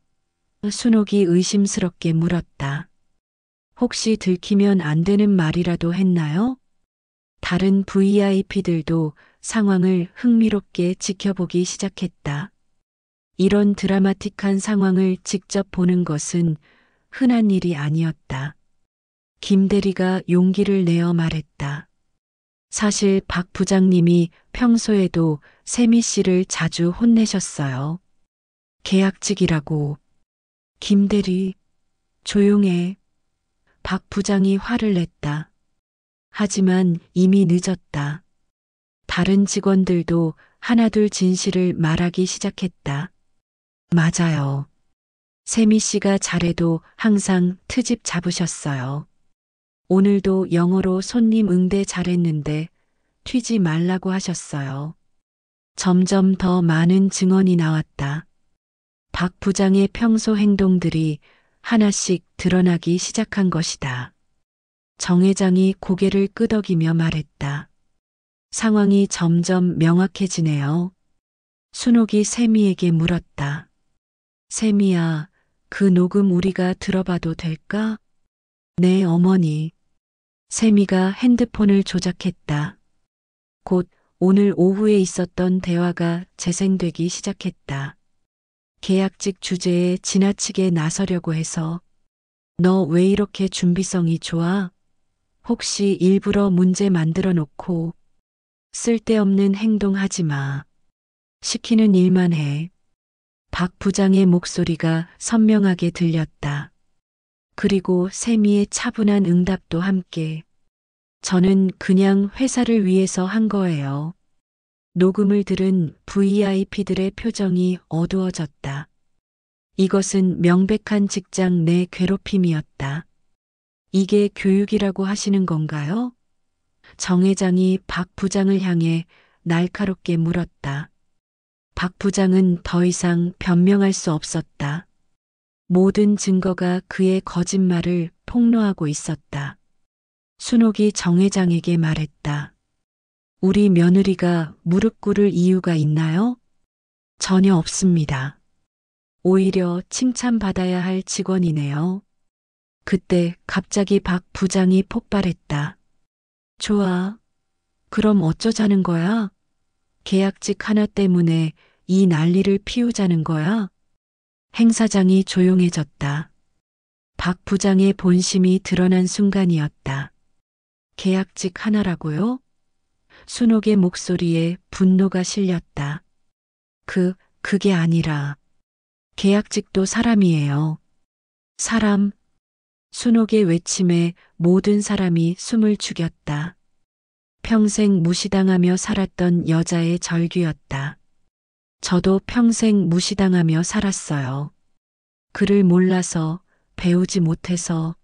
순옥이 의심스럽게 물었다. 혹시 들키면 안 되는 말이라도 했나요? 다른 VIP들도 상황을 흥미롭게 지켜보기 시작했다. 이런 드라마틱한 상황을 직접 보는 것은 흔한 일이 아니었다. 김 대리가 용기를 내어 말했다. 사실 박 부장님이 평소에도 세미 씨를 자주 혼내셨어요. 계약직이라고. 김 대리, 조용해. 박 부장이 화를 냈다. 하지만 이미 늦었다. 다른 직원들도 하나둘 진실을 말하기 시작했다. 맞아요. 세미 씨가 잘해도 항상 트집 잡으셨어요. 오늘도 영어로 손님 응대 잘했는데 튀지 말라고 하셨어요. 점점 더 많은 증언이 나왔다. 박 부장의 평소 행동들이 하나씩 드러나기 시작한 것이다. 정 회장이 고개를 끄덕이며 말했다. 상황이 점점 명확해지네요. 순옥이 세미에게 물었다. 세미야, 그 녹음 우리가 들어봐도 될까? 네, 어머니. 세미가 핸드폰을 조작했다. 곧 오늘 오후에 있었던 대화가 재생되기 시작했다. 계약직 주제에 지나치게 나서려고 해서 너 왜 이렇게 준비성이 좋아? 혹시 일부러 문제 만들어 놓고 쓸데없는 행동하지 마. 시키는 일만 해. 박 부장의 목소리가 선명하게 들렸다. 그리고 세미의 차분한 응답도 함께. 저는 그냥 회사를 위해서 한 거예요. 녹음을 들은 VIP들의 표정이 어두워졌다. 이것은 명백한 직장 내 괴롭힘이었다. 이게 교육이라고 하시는 건가요? 정 회장이 박 부장을 향해 날카롭게 물었다. 박 부장은 더 이상 변명할 수 없었다. 모든 증거가 그의 거짓말을 폭로하고 있었다. 순옥이 정 회장에게 말했다. 우리 며느리가 무릎 꿇을 이유가 있나요? 전혀 없습니다. 오히려 칭찬받아야 할 직원이네요. 그때 갑자기 박 부장이 폭발했다. 좋아. 그럼 어쩌자는 거야? 계약직 하나 때문에 이 난리를 피우자는 거야? 행 사장이 조용해졌다. 박 부장의 본심이 드러난 순간이었다. 계약직 하나라고요? 순옥의 목소리에 분노가 실렸다. 그게 아니라 계약직도 사람이에요. 사람. 순옥의 외침에 모든 사람이 숨을 죽였다. 평생 무시당하며 살았던 여자의 절규였다. 저도 평생 무시당하며 살았어요. 그를 몰라서, 배우지 못해서.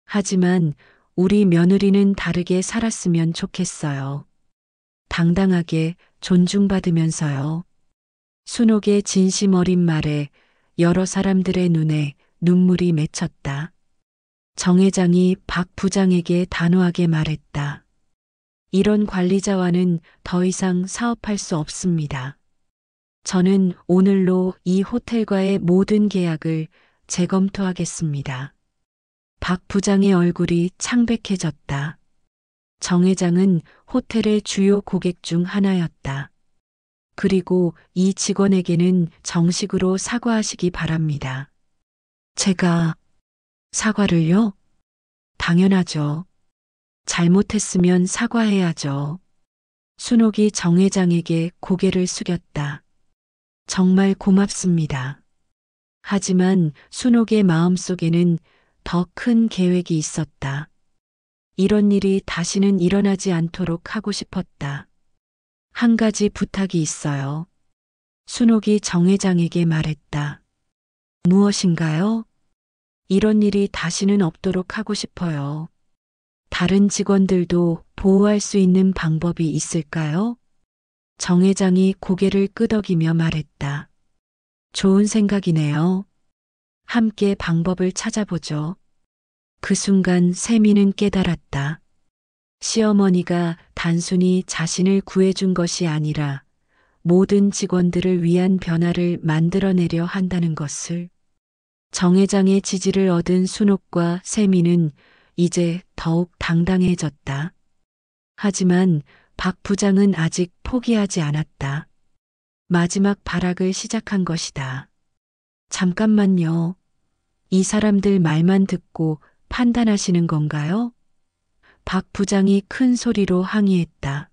하지만 우리 며느리는 다르게 살았으면 좋겠어요. 당당하게 존중받으면서요. 순옥의 진심 어린 말에 여러 사람들의 눈에 눈물이 맺혔다. 정 회장이 박 부장에게 단호하게 말했다. 이런 관리자와는 더 이상 사업할 수 없습니다. 저는 오늘로 이 호텔과의 모든 계약을 재검토하겠습니다. 박 부장의 얼굴이 창백해졌다. 정 회장은 호텔의 주요 고객 중 하나였다. 그리고 이 직원에게는 정식으로 사과하시기 바랍니다. 제가 사과를요? 당연하죠. 잘못했으면 사과해야죠. 순옥이 정 회장에게 고개를 숙였다. 정말 고맙습니다. 하지만 순옥의 마음속에는 더 큰 계획이 있었다. 이런 일이 다시는 일어나지 않도록 하고 싶었다. 한 가지 부탁이 있어요. 순옥이 정 회장에게 말했다. 무엇인가요? 이런 일이 다시는 없도록 하고 싶어요. 다른 직원들도 보호할 수 있는 방법이 있을까요? 정 회장이 고개를 끄덕이며 말했다. 좋은 생각이네요. 함께 방법을 찾아보죠. 그 순간 세미는 깨달았다. 시어머니가 단순히 자신을 구해준 것이 아니라 모든 직원들을 위한 변화를 만들어내려 한다는 것을. 정 회장의 지지를 얻은 순옥과 세미는 이제 더욱 당당해졌다. 하지만 박 부장은 아직 포기하지 않았다. 마지막 발악을 시작한 것이다. 잠깐만요. 이 사람들 말만 듣고 판단하시는 건가요? 박 부장이 큰 소리로 항의했다.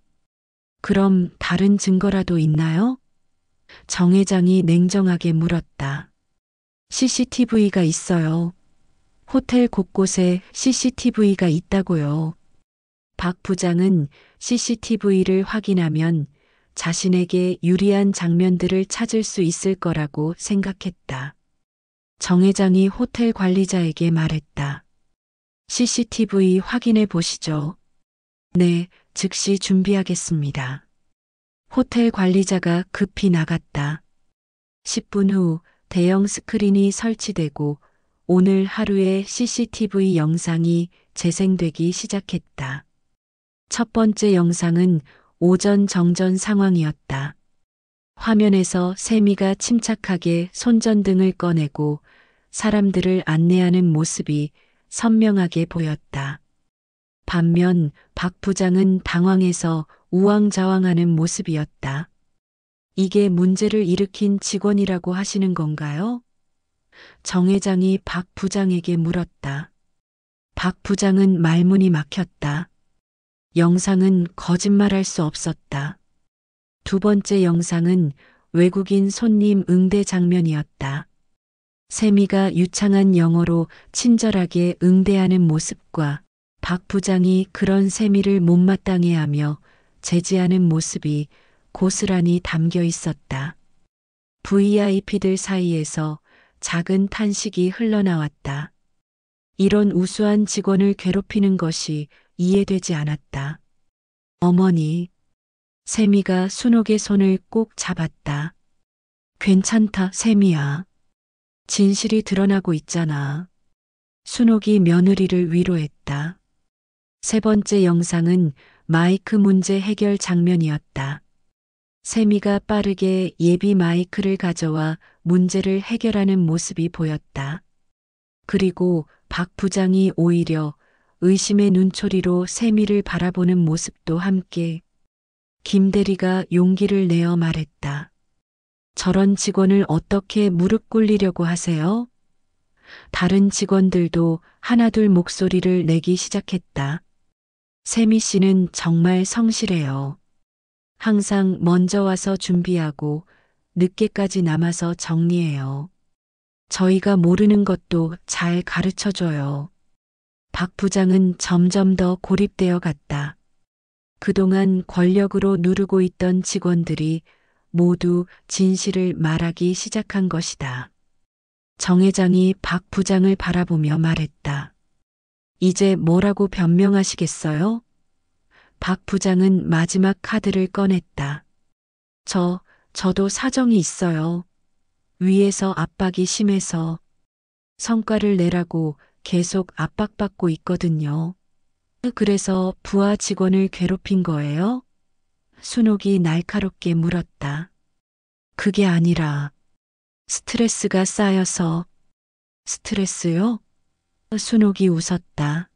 그럼 다른 증거라도 있나요? 정 회장이 냉정하게 물었다. CCTV가 있어요. 호텔 곳곳에 CCTV가 있다고요. 박 부장은 CCTV를 확인하면 자신에게 유리한 장면들을 찾을 수 있을 거라고 생각했다. 정 회장이 호텔 관리자에게 말했다. CCTV 확인해 보시죠. 네, 즉시 준비하겠습니다. 호텔 관리자가 급히 나갔다. 10분 후 대형 스크린이 설치되고 오늘 하루의 CCTV 영상이 재생되기 시작했다. 첫 번째 영상은 오전 정전 상황이었다. 화면에서 세미가 침착하게 손전등을 꺼내고 사람들을 안내하는 모습이 선명하게 보였다. 반면 박 부장은 당황해서 우왕좌왕하는 모습이었다. 이게 문제를 일으킨 직원이라고 하시는 건가요? 정 회장이 박 부장에게 물었다. 박 부장은 말문이 막혔다. 영상은 거짓말할 수 없었다. 두 번째 영상은 외국인 손님 응대 장면이었다. 세미가 유창한 영어로 친절하게 응대하는 모습과 박 부장이 그런 세미를 못마땅해하며 제지하는 모습이 고스란히 담겨 있었다. VIP들 사이에서 작은 탄식이 흘러나왔다. 이런 우수한 직원을 괴롭히는 것이 이해되지 않았다. 어머니, 세미가 순옥의 손을 꼭 잡았다. 괜찮다, 세미야. 진실이 드러나고 있잖아. 순옥이 며느리를 위로했다. 세 번째 영상은 마이크 문제 해결 장면이었다. 세미가 빠르게 예비 마이크를 가져와 문제를 해결하는 모습이 보였다. 그리고 박 부장이 오히려 의심의 눈초리로 세미를 바라보는 모습도 함께. 김 대리가 용기를 내어 말했다. 저런 직원을 어떻게 무릎 꿇리려고 하세요? 다른 직원들도 하나둘 목소리를 내기 시작했다. 세미 씨는 정말 성실해요. 항상 먼저 와서 준비하고 늦게까지 남아서 정리해요. 저희가 모르는 것도 잘 가르쳐줘요. 박 부장은 점점 더 고립되어 갔다. 그동안 권력으로 누르고 있던 직원들이 모두 진실을 말하기 시작한 것이다. 정 회장이 박 부장을 바라보며 말했다. 이제 뭐라고 변명하시겠어요? 박 부장은 마지막 카드를 꺼냈다. 저도 사정이 있어요. 위에서 압박이 심해서 성과를 내라고 계속 압박받고 있거든요. 그래서 부하 직원을 괴롭힌 거예요? 순옥이 날카롭게 물었다. 그게 아니라 스트레스가 쌓여서. 스트레스요? 순옥이 웃었다.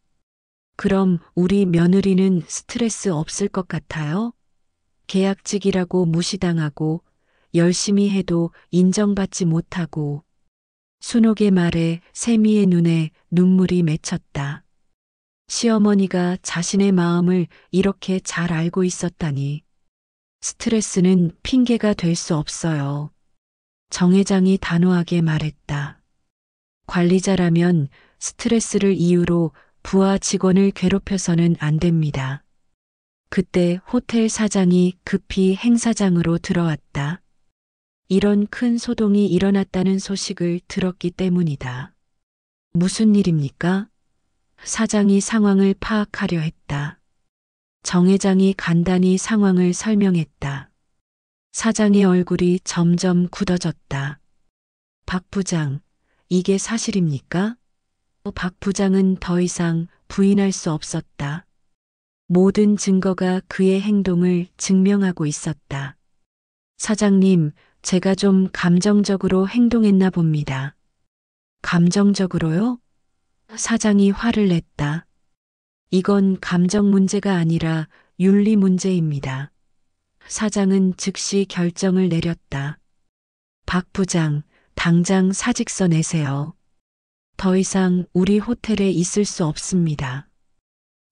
그럼 우리 며느리는 스트레스 없을 것 같아요? 계약직이라고 무시당하고 열심히 해도 인정받지 못하고. 순옥의 말에 세미의 눈에 눈물이 맺혔다. 시어머니가 자신의 마음을 이렇게 잘 알고 있었다니. 스트레스는 핑계가 될 수 없어요. 정 회장이 단호하게 말했다. 관리자라면 스트레스를 이유로 부하 직원을 괴롭혀서는 안 됩니다. 그때 호텔 사장이 급히 행사장으로 들어왔다. 이런 큰 소동이 일어났다는 소식을 들었기 때문이다. 무슨 일입니까? 사장이 상황을 파악하려 했다. 정 회장이 간단히 상황을 설명했다. 사장의 얼굴이 점점 굳어졌다. 박 부장, 이게 사실입니까? 박 부장은 더 이상 부인할 수 없었다. 모든 증거가 그의 행동을 증명하고 있었다. 사장님, 제가 좀 감정적으로 행동했나 봅니다. 감정적으로요? 사장이 화를 냈다. 이건 감정 문제가 아니라 윤리 문제입니다. 사장은 즉시 결정을 내렸다. 박 부장, 당장 사직서 내세요. 더 이상 우리 호텔에 있을 수 없습니다.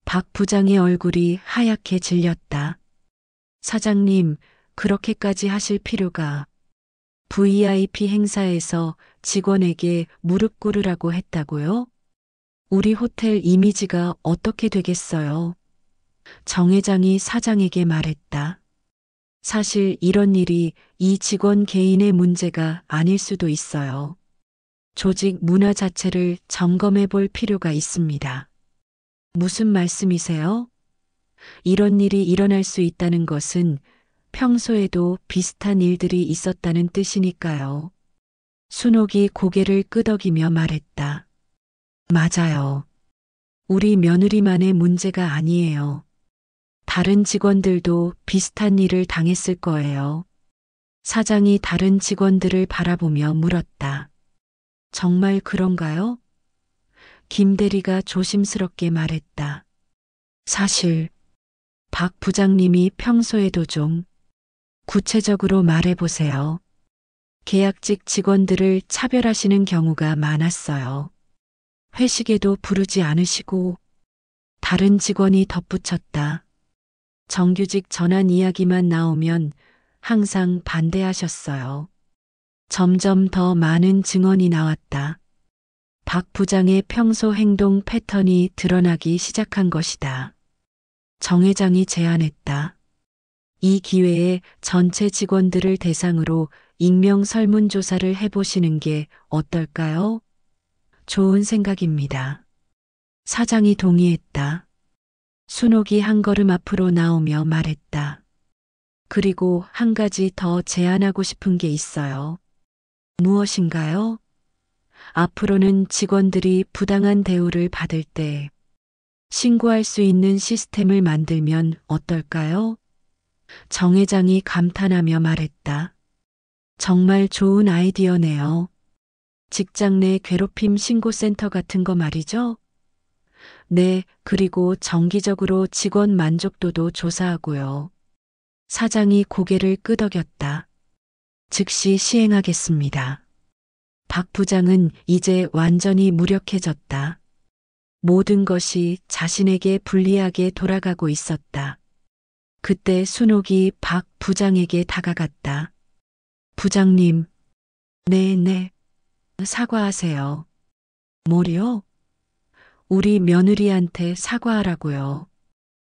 박 부장의 얼굴이 하얗게 질렸다. 사장님, 그렇게까지 하실 필요가. VIP 행사에서 직원에게 무릎 꿇으라고 했다고요? 우리 호텔 이미지가 어떻게 되겠어요? 정 회장이 사장에게 말했다. 사실 이런 일이 이 직원 개인의 문제가 아닐 수도 있어요. 조직 문화 자체를 점검해 볼 필요가 있습니다. 무슨 말씀이세요? 이런 일이 일어날 수 있다는 것은 평소에도 비슷한 일들이 있었다는 뜻이니까요. 순옥이 고개를 끄덕이며 말했다. 맞아요. 우리 며느리만의 문제가 아니에요. 다른 직원들도 비슷한 일을 당했을 거예요. 사장이 다른 직원들을 바라보며 물었다. 정말 그런가요? 김 대리가 조심스럽게 말했다. 사실 박 부장님이 평소에도 좀 구체적으로 말해보세요. 계약직 직원들을 차별하시는 경우가 많았어요. 회식에도 부르지 않으시고. 다른 직원이 덧붙였다. 정규직 전환 이야기만 나오면 항상 반대하셨어요. 점점 더 많은 증언이 나왔다. 박 부장의 평소 행동 패턴이 드러나기 시작한 것이다. 정 회장이 제안했다. 이 기회에 전체 직원들을 대상으로 익명 설문조사를 해보시는 게 어떨까요? 좋은 생각입니다. 사장이 동의했다. 순옥이 한 걸음 앞으로 나오며 말했다. 그리고 한 가지 더 제안하고 싶은 게 있어요. 무엇인가요? 앞으로는 직원들이 부당한 대우를 받을 때 신고할 수 있는 시스템을 만들면 어떨까요? 정 회장이 감탄하며 말했다. 정말 좋은 아이디어네요. 직장 내 괴롭힘 신고센터 같은 거 말이죠? 네, 그리고 정기적으로 직원 만족도도 조사하고요. 사장이 고개를 끄덕였다. 즉시 시행하겠습니다. 박 부장은 이제 완전히 무력해졌다. 모든 것이 자신에게 불리하게 돌아가고 있었다. 그때 순옥이 박 부장에게 다가갔다. 부장님, 네. 사과하세요. 뭐요? 우리 며느리한테 사과하라고요.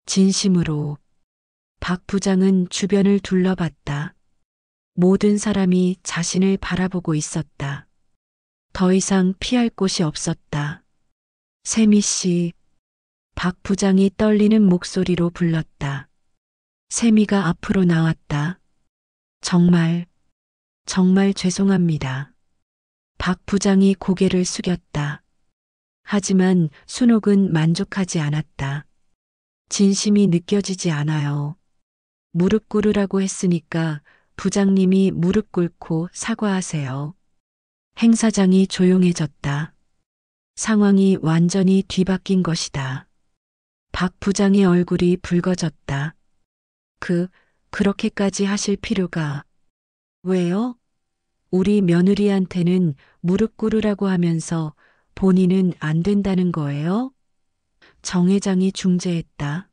진심으로. 박 부장은 주변을 둘러봤다. 모든 사람이 자신을 바라보고 있었다. 더 이상 피할 곳이 없었다. 세미 씨. 박 부장이 떨리는 목소리로 불렀다. 세미가 앞으로 나왔다. 정말, 정말 죄송합니다. 박 부장이 고개를 숙였다. 하지만 순옥은 만족하지 않았다. 진심이 느껴지지 않아요. 무릎 꿇으라고 했으니까 부장님이 무릎 꿇고 사과하세요. 행사장이 조용해졌다. 상황이 완전히 뒤바뀐 것이다. 박 부장의 얼굴이 붉어졌다. 그렇게까지 하실 필요가. 왜요? 우리 며느리한테는 무릎 꿇으라고 하면서 본인은 안 된다는 거예요? 정 회장이 중재했다.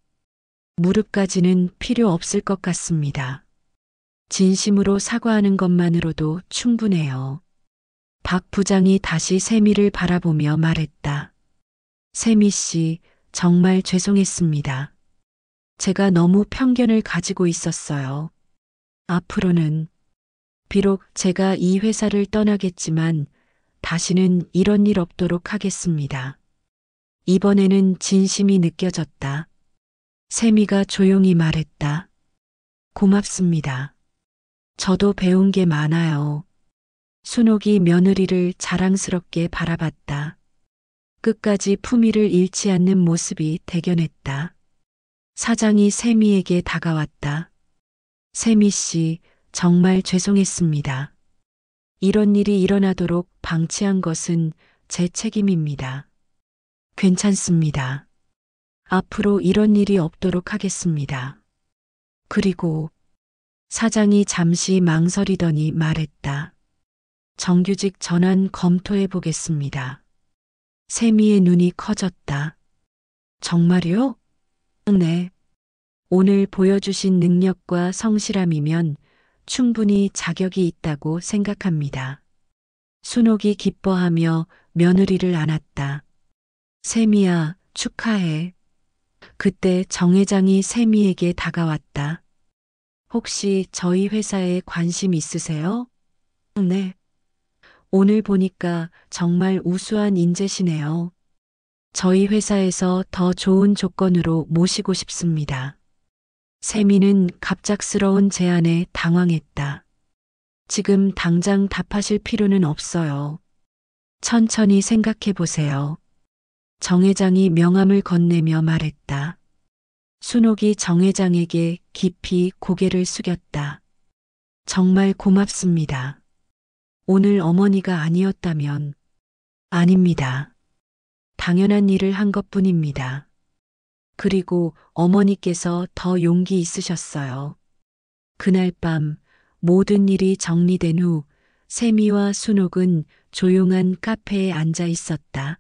무릎까지는 필요 없을 것 같습니다. 진심으로 사과하는 것만으로도 충분해요. 박 부장이 다시 세미를 바라보며 말했다. 세미 씨, 정말 죄송했습니다. 제가 너무 편견을 가지고 있었어요. 앞으로는 비록 제가 이 회사를 떠나겠지만 다시는 이런 일 없도록 하겠습니다. 이번에는 진심이 느껴졌다. 세미가 조용히 말했다. 고맙습니다. 저도 배운 게 많아요. 순옥이 며느리를 자랑스럽게 바라봤다. 끝까지 품위를 잃지 않는 모습이 대견했다. 사장이 세미에게 다가왔다. 세미 씨, 정말 죄송했습니다. 이런 일이 일어나도록 방치한 것은 제 책임입니다. 괜찮습니다. 앞으로 이런 일이 없도록 하겠습니다. 그리고 사장이 잠시 망설이더니 말했다. 정규직 전환 검토해 보겠습니다. 세미의 눈이 커졌다. 정말요? 네. 오늘 보여주신 능력과 성실함이면 충분히 자격이 있다고 생각합니다. 순옥이 기뻐하며 며느리를 안았다. 세미야, 축하해. 그때 정 회장이 세미에게 다가왔다. 혹시 저희 회사에 관심 있으세요? 네. 오늘 보니까 정말 우수한 인재시네요. 저희 회사에서 더 좋은 조건으로 모시고 싶습니다. 세미는 갑작스러운 제안에 당황했다. 지금 당장 답하실 필요는 없어요. 천천히 생각해 보세요. 정 회장이 명함을 건네며 말했다. 순옥이 정 회장에게 깊이 고개를 숙였다. 정말 고맙습니다. 오늘 어머니가 아니었다면. 아닙니다. 당연한 일을 한 것뿐입니다. 그리고 어머니께서 더 용기 있으셨어요. 그날 밤 모든 일이 정리된 후 세미와 순옥은 조용한 카페에 앉아 있었다.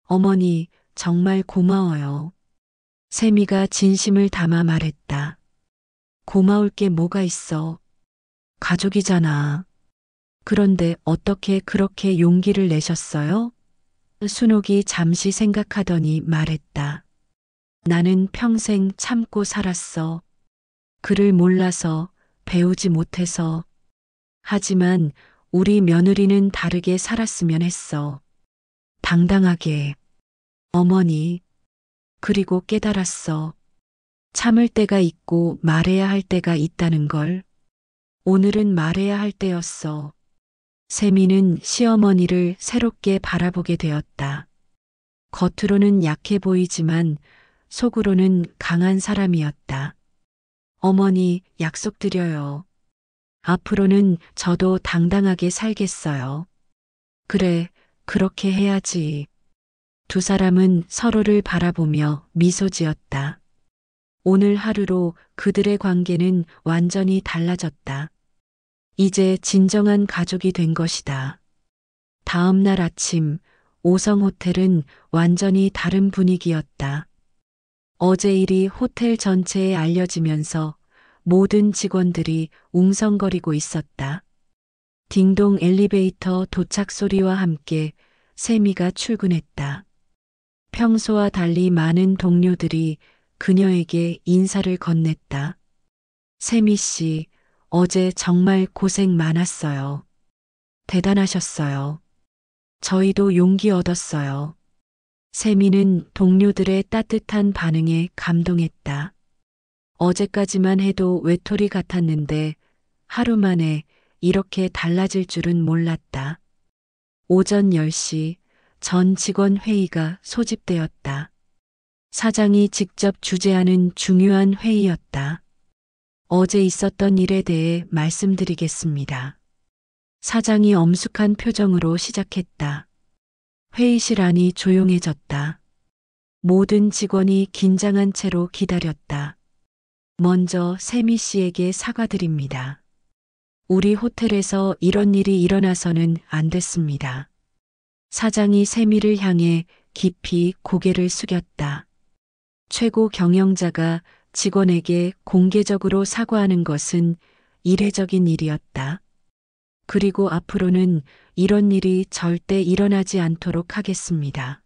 어머니, 정말 고마워요. 세미가 진심을 담아 말했다. 고마울 게 뭐가 있어. 가족이잖아. 그런데 어떻게 그렇게 용기를 내셨어요? 순옥이 잠시 생각하더니 말했다. 나는 평생 참고 살았어. 글을 몰라서, 배우지 못해서. 하지만 우리 며느리는 다르게 살았으면 했어. 당당하게. 어머니. 그리고 깨달았어. 참을 때가 있고 말해야 할 때가 있다는 걸. 오늘은 말해야 할 때였어. 세미는 시어머니를 새롭게 바라보게 되었다. 겉으로는 약해 보이지만 속으로는 강한 사람이었다. 어머니, 약속드려요. 앞으로는 저도 당당하게 살겠어요. 그래, 그렇게 해야지. 두 사람은 서로를 바라보며 미소 지었다. 오늘 하루로 그들의 관계는 완전히 달라졌다. 이제 진정한 가족이 된 것이다. 다음 날 아침, 오성호텔은 완전히 다른 분위기였다. 어제 일이 호텔 전체에 알려지면서 모든 직원들이 웅성거리고 있었다. 딩동 엘리베이터 도착 소리와 함께 세미가 출근했다. 평소와 달리 많은 동료들이 그녀에게 인사를 건넸다. 세미 씨, 어제 정말 고생 많았어요. 대단하셨어요. 저희도 용기 얻었어요. 세미는 동료들의 따뜻한 반응에 감동했다. 어제까지만 해도 외톨이 같았는데 하루 만에 이렇게 달라질 줄은 몰랐다. 오전 10시 전 직원 회의가 소집되었다. 사장이 직접 주재하는 중요한 회의였다. 어제 있었던 일에 대해 말씀드리겠습니다. 사장이 엄숙한 표정으로 시작했다. 회의실 안이 조용해졌다. 모든 직원이 긴장한 채로 기다렸다. 먼저 세미 씨에게 사과드립니다. 우리 호텔에서 이런 일이 일어나서는 안 됐습니다. 사장이 세미를 향해 깊이 고개를 숙였다. 최고 경영자가 직원에게 공개적으로 사과하는 것은 이례적인 일이었다. 그리고 앞으로는 이런 일이 절대 일어나지 않도록 하겠습니다.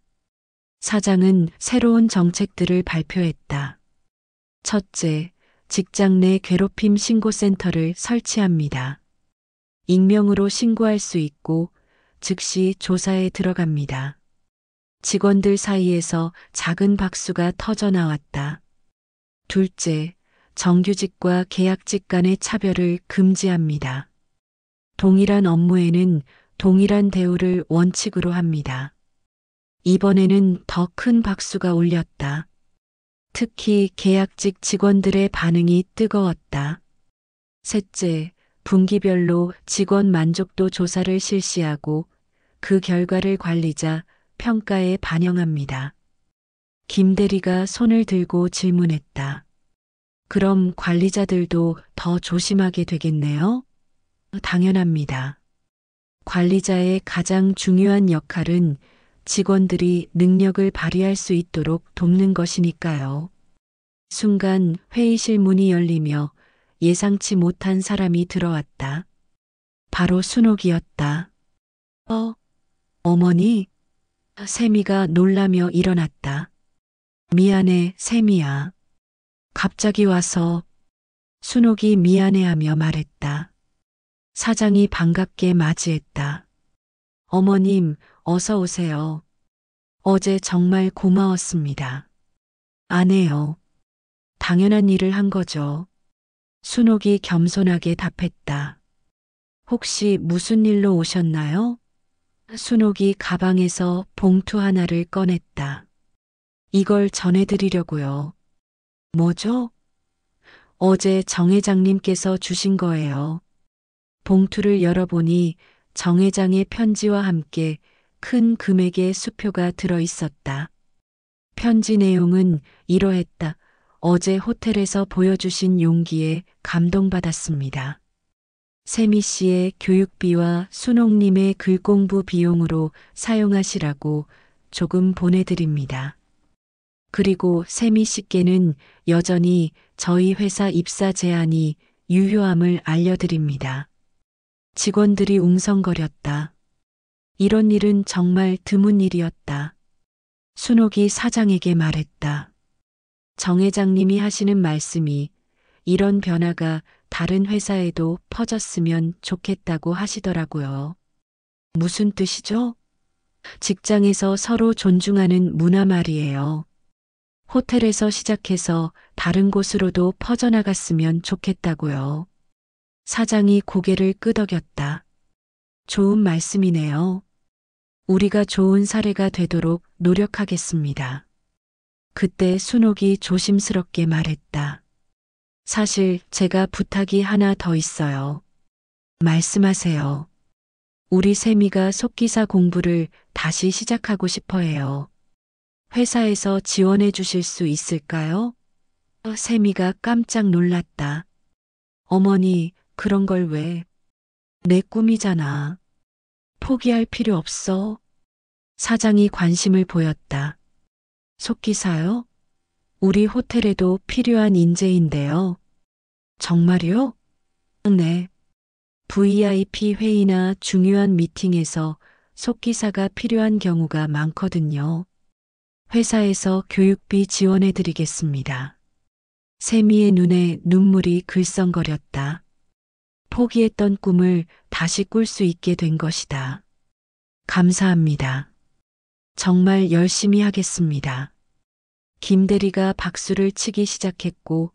사장은 새로운 정책들을 발표했다. 첫째, 직장 내 괴롭힘 신고센터를 설치합니다. 익명으로 신고할 수 있고 즉시 조사에 들어갑니다. 직원들 사이에서 작은 박수가 터져 나왔다. 둘째, 정규직과 계약직 간의 차별을 금지합니다. 동일한 업무에는 동일한 대우를 원칙으로 합니다. 이번에는 더 큰 박수가 울렸다. 특히 계약직 직원들의 반응이 뜨거웠다. 셋째, 분기별로 직원 만족도 조사를 실시하고 그 결과를 관리자 평가에 반영합니다. 김 대리가 손을 들고 질문했다. 그럼 관리자들도 더 조심하게 되겠네요? 당연합니다. 관리자의 가장 중요한 역할은 직원들이 능력을 발휘할 수 있도록 돕는 것이니까요. 순간 회의실 문이 열리며 예상치 못한 사람이 들어왔다. 바로 순옥이었다. 어머니? 세미가 놀라며 일어났다. 미안해, 세미야. 갑자기 와서. 순옥이 미안해하며 말했다. 사장이 반갑게 맞이했다. 어머님, 어서 오세요. 어제 정말 고마웠습니다. 안 해요. 당연한 일을 한 거죠. 순옥이 겸손하게 답했다. 혹시 무슨 일로 오셨나요? 순옥이 가방에서 봉투 하나를 꺼냈다. 이걸 전해드리려고요. 뭐죠? 어제 정 회장님께서 주신 거예요. 봉투를 열어보니 정 회장의 편지와 함께 큰 금액의 수표가 들어 있었다. 편지 내용은 이러했다. 어제 호텔에서 보여주신 용기에 감동받았습니다. 세미 씨의 교육비와 순옥님의 글공부 비용으로 사용하시라고 조금 보내드립니다. 그리고 세미 씨께는 여전히 저희 회사 입사 제안이 유효함을 알려드립니다. 직원들이 웅성거렸다. 이런 일은 정말 드문 일이었다. 순옥이 사장에게 말했다. 정 회장님이 하시는 말씀이 이런 변화가 다른 회사에도 퍼졌으면 좋겠다고 하시더라고요. 무슨 뜻이죠? 직장에서 서로 존중하는 문화 말이에요. 호텔에서 시작해서 다른 곳으로도 퍼져나갔으면 좋겠다고요. 사장이 고개를 끄덕였다. 좋은 말씀이네요. 우리가 좋은 사례가 되도록 노력하겠습니다. 그때 순옥이 조심스럽게 말했다. 사실 제가 부탁이 하나 더 있어요. 말씀하세요. 우리 세미가 속기사 공부를 다시 시작하고 싶어 해요. 회사에서 지원해 주실 수 있을까요? 세미가 깜짝 놀랐다. 어머니, 그런 걸 왜? 내 꿈이잖아. 포기할 필요 없어. 사장이 관심을 보였다. 속기사요? 우리 호텔에도 필요한 인재인데요. 정말요? 네. VIP 회의나 중요한 미팅에서 속기사가 필요한 경우가 많거든요. 회사에서 교육비 지원해 드리겠습니다. 세미의 눈에 눈물이 글썽거렸다. 포기했던 꿈을 다시 꿀 수 있게 된 것이다. 감사합니다. 정말 열심히 하겠습니다. 김 대리가 박수를 치기 시작했고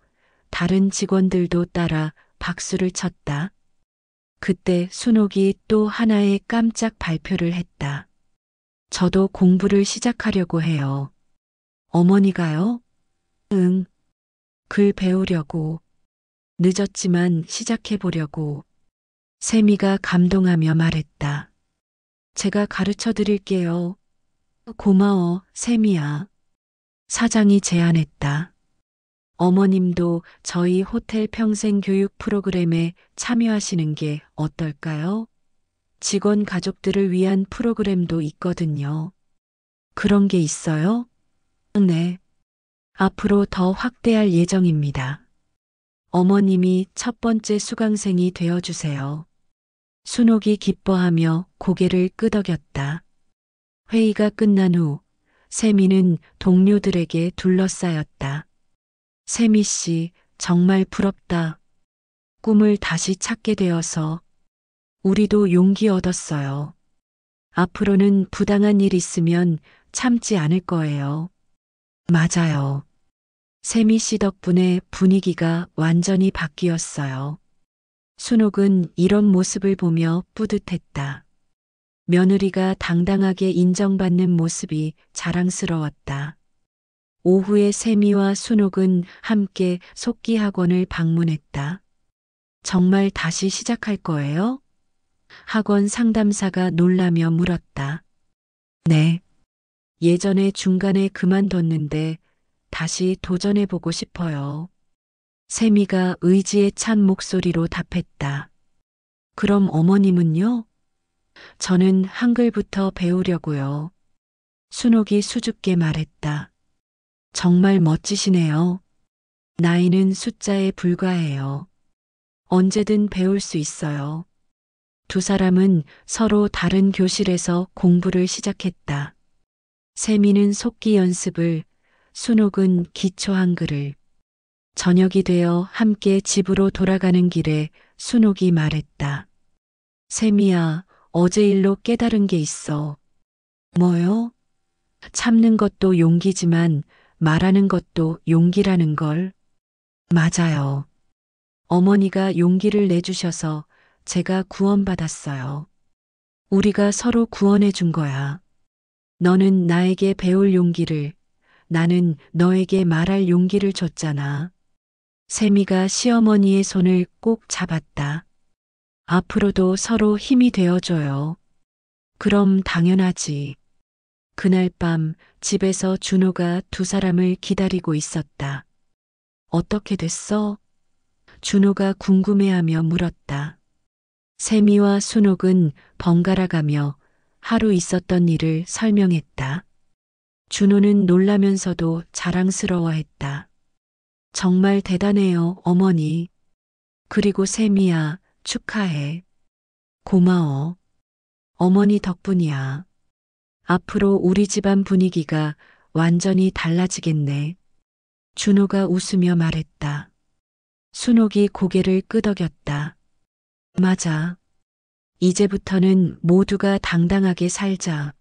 다른 직원들도 따라 박수를 쳤다. 그때 순옥이 또 하나의 깜짝 발표를 했다. 저도 공부를 시작하려고 해요. 어머니가요? 응. 글 배우려고. 늦었지만 시작해보려고. 세미가 감동하며 말했다. 제가 가르쳐 드릴게요. 고마워, 세미야. 사장이 제안했다. 어머님도 저희 호텔 평생 교육 프로그램에 참여하시는 게 어떨까요? 직원 가족들을 위한 프로그램도 있거든요. 그런 게 있어요? 네. 앞으로 더 확대할 예정입니다. 어머님이 첫 번째 수강생이 되어주세요. 순옥이 기뻐하며 고개를 끄덕였다. 회의가 끝난 후 세미는 동료들에게 둘러싸였다. 세미 씨, 정말 부럽다. 꿈을 다시 찾게 되어서 우리도 용기 얻었어요. 앞으로는 부당한 일 있으면 참지 않을 거예요. 맞아요. 세미 씨 덕분에 분위기가 완전히 바뀌었어요. 순옥은 이런 모습을 보며 뿌듯했다. 며느리가 당당하게 인정받는 모습이 자랑스러웠다. 오후에 세미와 순옥은 함께 속기 학원을 방문했다. 정말 다시 시작할 거예요? 학원 상담사가 놀라며 물었다. 네. 예전에 중간에 그만뒀는데 다시 도전해보고 싶어요. 세미가 의지에 찬 목소리로 답했다. 그럼 어머님은요? 저는 한글부터 배우려고요. 순옥이 수줍게 말했다. 정말 멋지시네요. 나이는 숫자에 불과해요. 언제든 배울 수 있어요. 두 사람은 서로 다른 교실에서 공부를 시작했다. 세미는 속기 연습을, 순옥은 기초 한글을. 저녁이 되어 함께 집으로 돌아가는 길에 순옥이 말했다. 세미야, 어제 일로 깨달은 게 있어. 뭐요? 참는 것도 용기지만 말하는 것도 용기라는 걸. 맞아요. 어머니가 용기를 내주셔서 제가 구원받았어요. 우리가 서로 구원해 준 거야. 너는 나에게 배울 용기를, 나는 너에게 말할 용기를 줬잖아. 세미가 시어머니의 손을 꼭 잡았다. 앞으로도 서로 힘이 되어줘요. 그럼 당연하지. 그날 밤 집에서 준호가 두 사람을 기다리고 있었다. 어떻게 됐어? 준호가 궁금해하며 물었다. 세미와 순옥은 번갈아가며 하루 있었던 일을 설명했다. 준호는 놀라면서도 자랑스러워했다. 정말 대단해요, 어머니. 그리고 세미야, 축하해. 고마워. 어머니 덕분이야. 앞으로 우리 집안 분위기가 완전히 달라지겠네. 준호가 웃으며 말했다. 순옥이 고개를 끄덕였다. 맞아. 이제부터는 모두가 당당하게 살자.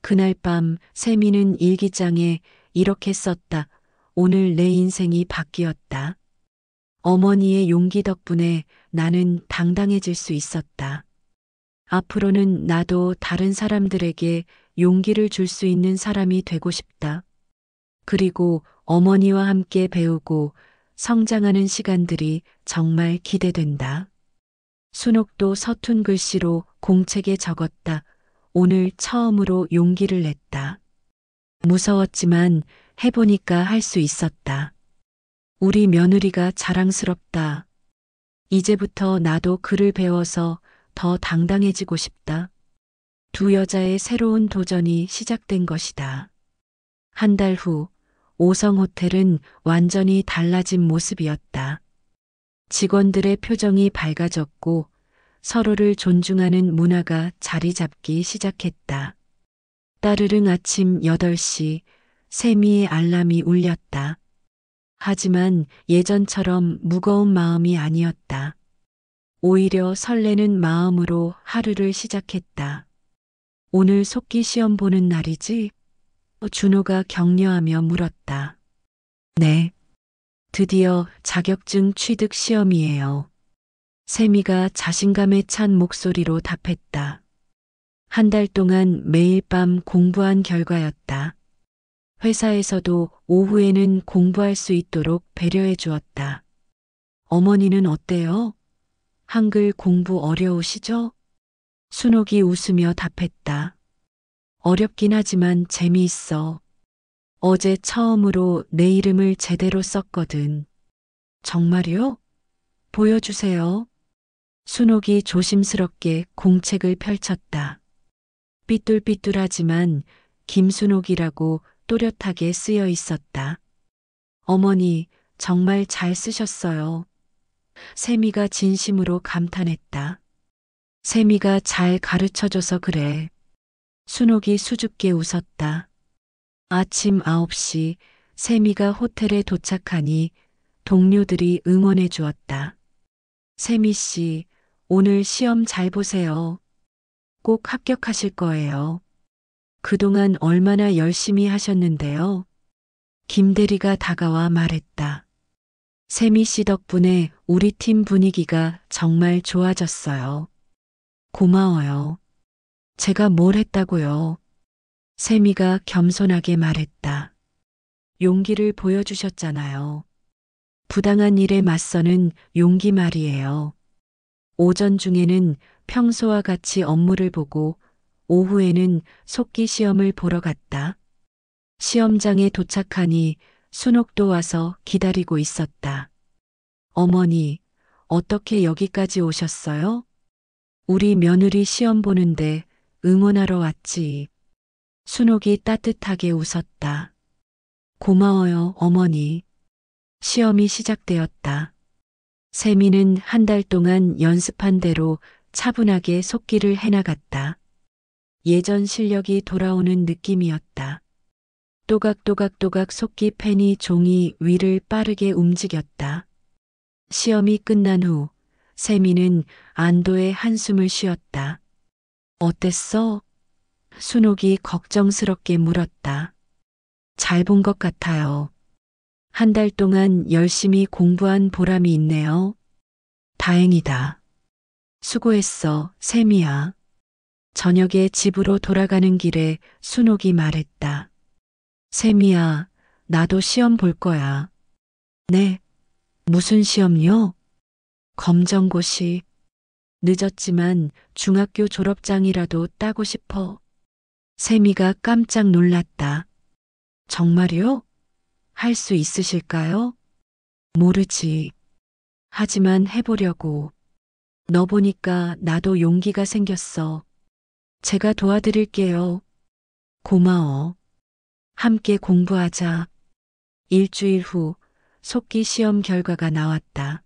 그날 밤 세미는 일기장에 이렇게 썼다. 오늘 내 인생이 바뀌었다. 어머니의 용기 덕분에 나는 당당해질 수 있었다. 앞으로는 나도 다른 사람들에게 용기를 줄 수 있는 사람이 되고 싶다. 그리고 어머니와 함께 배우고 성장하는 시간들이 정말 기대된다. 순옥도 서툰 글씨로 공책에 적었다. 오늘 처음으로 용기를 냈다. 무서웠지만 해보니까 할 수 있었다. 우리 며느리가 자랑스럽다. 이제부터 나도 글을 배워서 더 당당해지고 싶다. 두 여자의 새로운 도전이 시작된 것이다. 한 달 후, 오성호텔은 완전히 달라진 모습이었다. 직원들의 표정이 밝아졌고 서로를 존중하는 문화가 자리 잡기 시작했다. 따르릉 아침 8시 세미의 알람이 울렸다. 하지만 예전처럼 무거운 마음이 아니었다. 오히려 설레는 마음으로 하루를 시작했다. 오늘 속기 시험 보는 날이지? 준호가 격려하며 물었다. 네. 드디어 자격증 취득 시험이에요. 세미가 자신감에 찬 목소리로 답했다. 한 달 동안 매일 밤 공부한 결과였다. 회사에서도 오후에는 공부할 수 있도록 배려해 주었다. 어머니는 어때요? 한글 공부 어려우시죠? 순옥이 웃으며 답했다. 어렵긴 하지만 재미있어. 어제 처음으로 내 이름을 제대로 썼거든. 정말요? 보여주세요. 순옥이 조심스럽게 공책을 펼쳤다. 삐뚤삐뚤하지만 김순옥이라고 또렷하게 쓰여 있었다. 어머니, 정말 잘 쓰셨어요. 세미가 진심으로 감탄했다. 세미가 잘 가르쳐줘서 그래. 순옥이 수줍게 웃었다. 아침 9시 세미가 호텔에 도착하니 동료들이 응원해 주었다. 세미 씨, 오늘 시험 잘 보세요. 꼭 합격하실 거예요. 그동안 얼마나 열심히 하셨는데요. 김 대리가 다가와 말했다. 세미 씨 덕분에 우리 팀 분위기가 정말 좋아졌어요. 고마워요. 제가 뭘 했다고요? 세미가 겸손하게 말했다. 용기를 보여주셨잖아요. 부당한 일에 맞서는 용기 말이에요. 오전 중에는 평소와 같이 업무를 보고 오후에는 속기 시험을 보러 갔다. 시험장에 도착하니 순옥도 와서 기다리고 있었다. 어머니, 어떻게 여기까지 오셨어요? 우리 며느리 시험 보는데 응원하러 왔지. 순옥이 따뜻하게 웃었다. 고마워요, 어머니. 시험이 시작되었다. 세미는 한 달 동안 연습한 대로 차분하게 속기를 해나갔다. 예전 실력이 돌아오는 느낌이었다. 또각또각또각 속기 펜이 종이 위를 빠르게 움직였다. 시험이 끝난 후 세미는 안도의 한숨을 쉬었다. 어땠어? 순옥이 걱정스럽게 물었다. 잘 본 것 같아요. 한 달 동안 열심히 공부한 보람이 있네요. 다행이다. 수고했어, 세미야. 저녁에 집으로 돌아가는 길에 순옥이 말했다. 세미야, 나도 시험 볼 거야. 네. 무슨 시험요? 검정고시. 늦었지만 중학교 졸업장이라도 따고 싶어. 세미가 깜짝 놀랐다. 정말요? 할 수 있으실까요? 모르지. 하지만 해보려고. 너 보니까 나도 용기가 생겼어. 제가 도와드릴게요. 고마워. 함께 공부하자. 일주일 후 속기 시험 결과가 나왔다.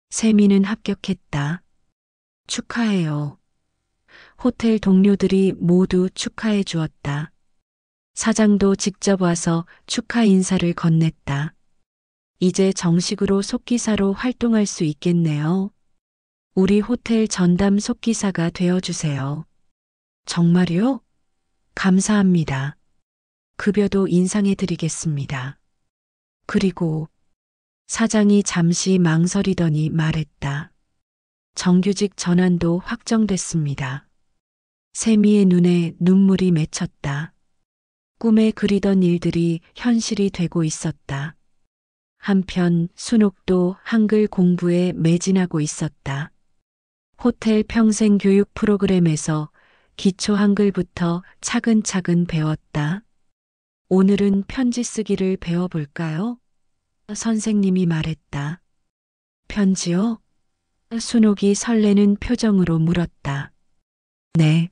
세미는 합격했다. 축하해요. 호텔 동료들이 모두 축하해 주었다. 사장도 직접 와서 축하 인사를 건넸다. 이제 정식으로 속기사로 활동할 수 있겠네요. 우리 호텔 전담 속기사가 되어주세요. 정말요? 감사합니다. 급여도 인상해드리겠습니다. 그리고 사장이 잠시 망설이더니 말했다. 정규직 전환도 확정됐습니다. 세미의 눈에 눈물이 맺혔다. 꿈에 그리던 일들이 현실이 되고 있었다. 한편 순옥도 한글 공부에 매진하고 있었다. 호텔 평생 교육 프로그램에서 기초 한글부터 차근차근 배웠다. 오늘은 편지 쓰기를 배워볼까요? 선생님이 말했다. 편지요? 순옥이 설레는 표정으로 물었다. 네.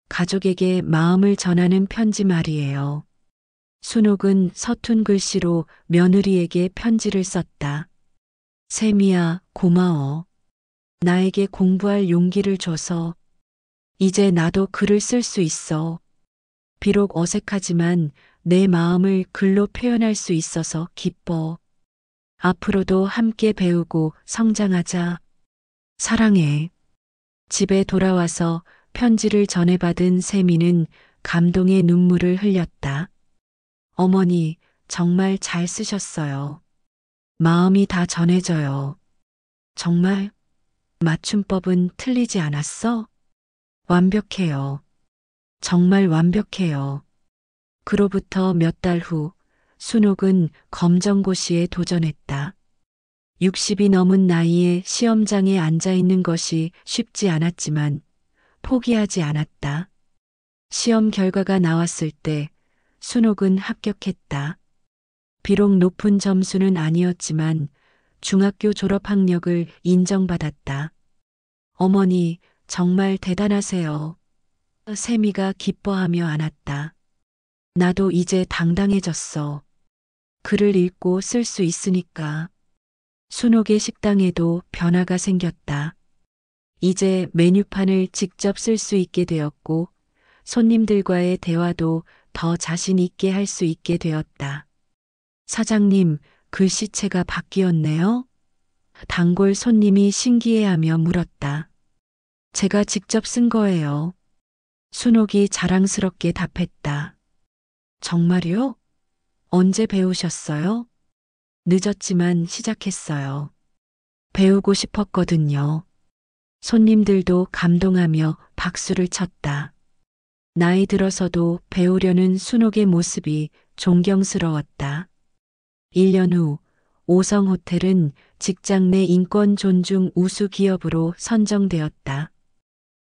가족에게 마음을 전하는 편지 말이에요. 순옥은 서툰 글씨로 며느리에게 편지를 썼다. 세미야, 고마워. 나에게 공부할 용기를 줘서 이제 나도 글을 쓸 수 있어. 비록 어색하지만 내 마음을 글로 표현할 수 있어서 기뻐. 앞으로도 함께 배우고 성장하자. 사랑해. 집에 돌아와서 편지를 전해받은 세미는 감동의 눈물을 흘렸다. 어머니, 정말 잘 쓰셨어요. 마음이 다 전해져요. 정말 맞춤법은 틀리지 않았어? 완벽해요. 정말 완벽해요. 그로부터 몇 달 후, 순옥은 검정고시에 도전했다. 60이 넘은 나이에 시험장에 앉아 있는 것이 쉽지 않았지만 포기하지 않았다. 시험 결과가 나왔을 때 순옥은 합격했다. 비록 높은 점수는 아니었지만 중학교 졸업 학력을 인정받았다. 어머니, 정말 대단하세요. 세미가 기뻐하며 안았다. 나도 이제 당당해졌어. 글을 읽고 쓸 수 있으니까. 순옥의 식당에도 변화가 생겼다. 이제 메뉴판을 직접 쓸 수 있게 되었고, 손님들과의 대화도 더 자신 있게 할 수 있게 되었다. 사장님, 글씨체가 바뀌었네요? 단골 손님이 신기해하며 물었다. 제가 직접 쓴 거예요. 순옥이 자랑스럽게 답했다. 정말요? 언제 배우셨어요? 늦었지만 시작했어요. 배우고 싶었거든요. 손님들도 감동하며 박수를 쳤다. 나이 들어서도 배우려는 순옥의 모습이 존경스러웠다. 1년 후, 오성호텔은 직장 내 인권 존중 우수 기업으로 선정되었다.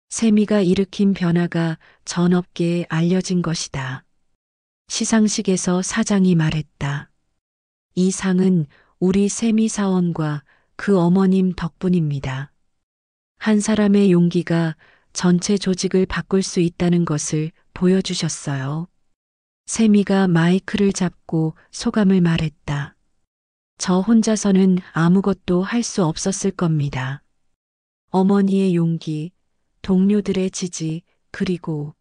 세미가 일으킨 변화가 전 업계에 알려진 것이다. 시상식에서 사장이 말했다. 이 상은 우리 세미 사원과 그 어머님 덕분입니다. 한 사람의 용기가 전체 조직을 바꿀 수 있다는 것을 보여주셨어요. 세미가 마이크를 잡고 소감을 말했다. 저 혼자서는 아무것도 할 수 없었을 겁니다. 어머니의 용기, 동료들의 지지, 그리고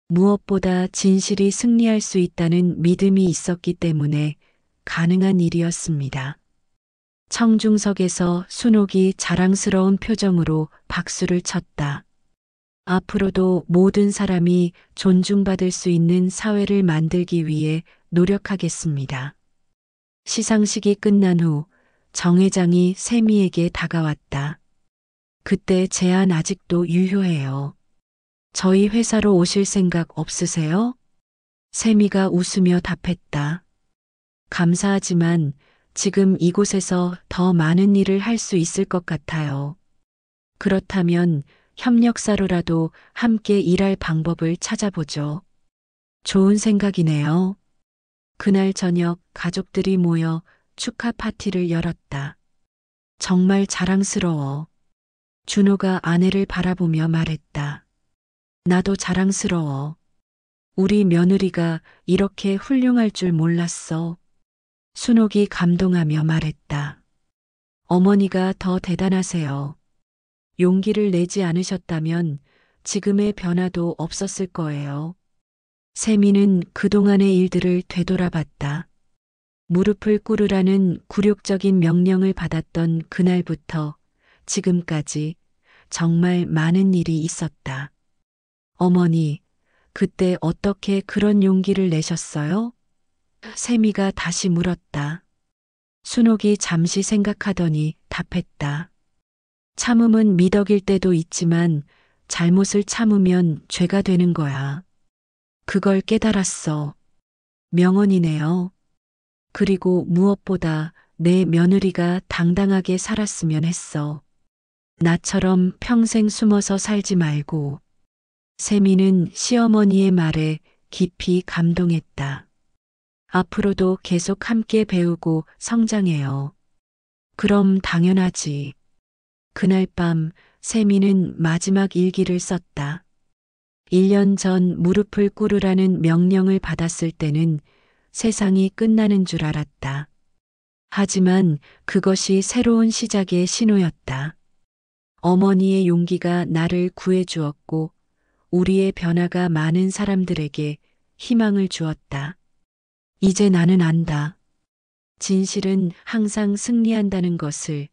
무엇보다 진실이 승리할 수 있다는 믿음이 있었기 때문에 가능한 일이었습니다. 청중석에서 순옥이 자랑스러운 표정으로 박수를 쳤다. 앞으로도 모든 사람이 존중받을 수 있는 사회를 만들기 위해 노력하겠습니다. 시상식이 끝난 후 정 회장이 세미에게 다가왔다. 그때 제안 아직도 유효해요. 저희 회사로 오실 생각 없으세요? 세미가 웃으며 답했다. 감사하지만 지금 이곳에서 더 많은 일을 할 수 있을 것 같아요. 그렇다면 협력사로라도 함께 일할 방법을 찾아보죠. 좋은 생각이네요. 그날 저녁 가족들이 모여 축하 파티를 열었다. 정말 자랑스러워. 준호가 아내를 바라보며 말했다. 나도 자랑스러워. 우리 며느리가 이렇게 훌륭할 줄 몰랐어. 순옥이 감동하며 말했다. 어머니가 더 대단하세요. 용기를 내지 않으셨다면 지금의 변화도 없었을 거예요. 세미는 그동안의 일들을 되돌아봤다. 무릎을 꿇으라는 굴욕적인 명령을 받았던 그날부터 지금까지 정말 많은 일이 있었다. 어머니, 그때 어떻게 그런 용기를 내셨어요? 세미가 다시 물었다. 순옥이 잠시 생각하더니 답했다. 참음은 미덕일 때도 있지만 잘못을 참으면 죄가 되는 거야. 그걸 깨달았어. 명언이네요. 그리고 무엇보다 내 며느리가 당당하게 살았으면 했어. 나처럼 평생 숨어서 살지 말고. 세미는 시어머니의 말에 깊이 감동했다. 앞으로도 계속 함께 배우고 성장해요. 그럼 당연하지. 그날 밤 세미는 마지막 일기를 썼다. 1년 전 무릎을 꿇으라는 명령을 받았을 때는 세상이 끝나는 줄 알았다. 하지만 그것이 새로운 시작의 신호였다. 어머니의 용기가 나를 구해주었고 우리의 변화가 많은 사람들에게 희망을 주었다. 이제 나는 안다. 진실은 항상 승리한다는 것을,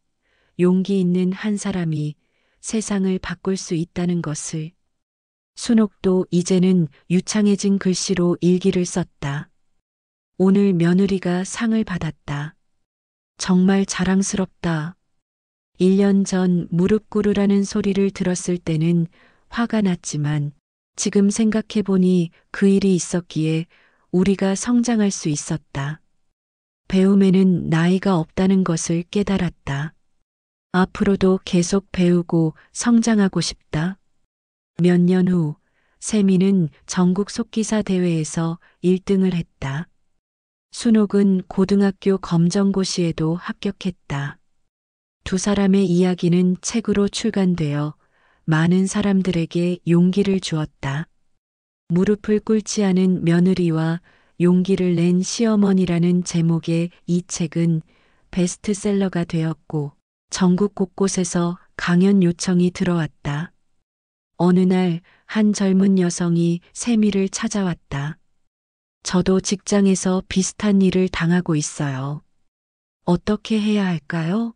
용기 있는 한 사람이 세상을 바꿀 수 있다는 것을. 순옥도 이제는 유창해진 글씨로 일기를 썼다. 오늘 며느리가 상을 받았다. 정말 자랑스럽다. 1년 전 무릎 꿇으라는 소리를 들었을 때는 화가 났지만 지금 생각해보니 그 일이 있었기에 우리가 성장할 수 있었다. 배움에는 나이가 없다는 것을 깨달았다. 앞으로도 계속 배우고 성장하고 싶다. 몇 년 후 세미는 전국 속기사 대회에서 1등을 했다. 순옥은 고등학교 검정고시에도 합격했다. 두 사람의 이야기는 책으로 출간되어 많은 사람들에게 용기를 주었다. 무릎을 꿇지 않은 며느리와 용기를 낸 시어머니라는 제목의 이 책은 베스트셀러가 되었고 전국 곳곳에서 강연 요청이 들어왔다. 어느 날 한 젊은 여성이 세미를 찾아왔다. 저도 직장에서 비슷한 일을 당하고 있어요. 어떻게 해야 할까요?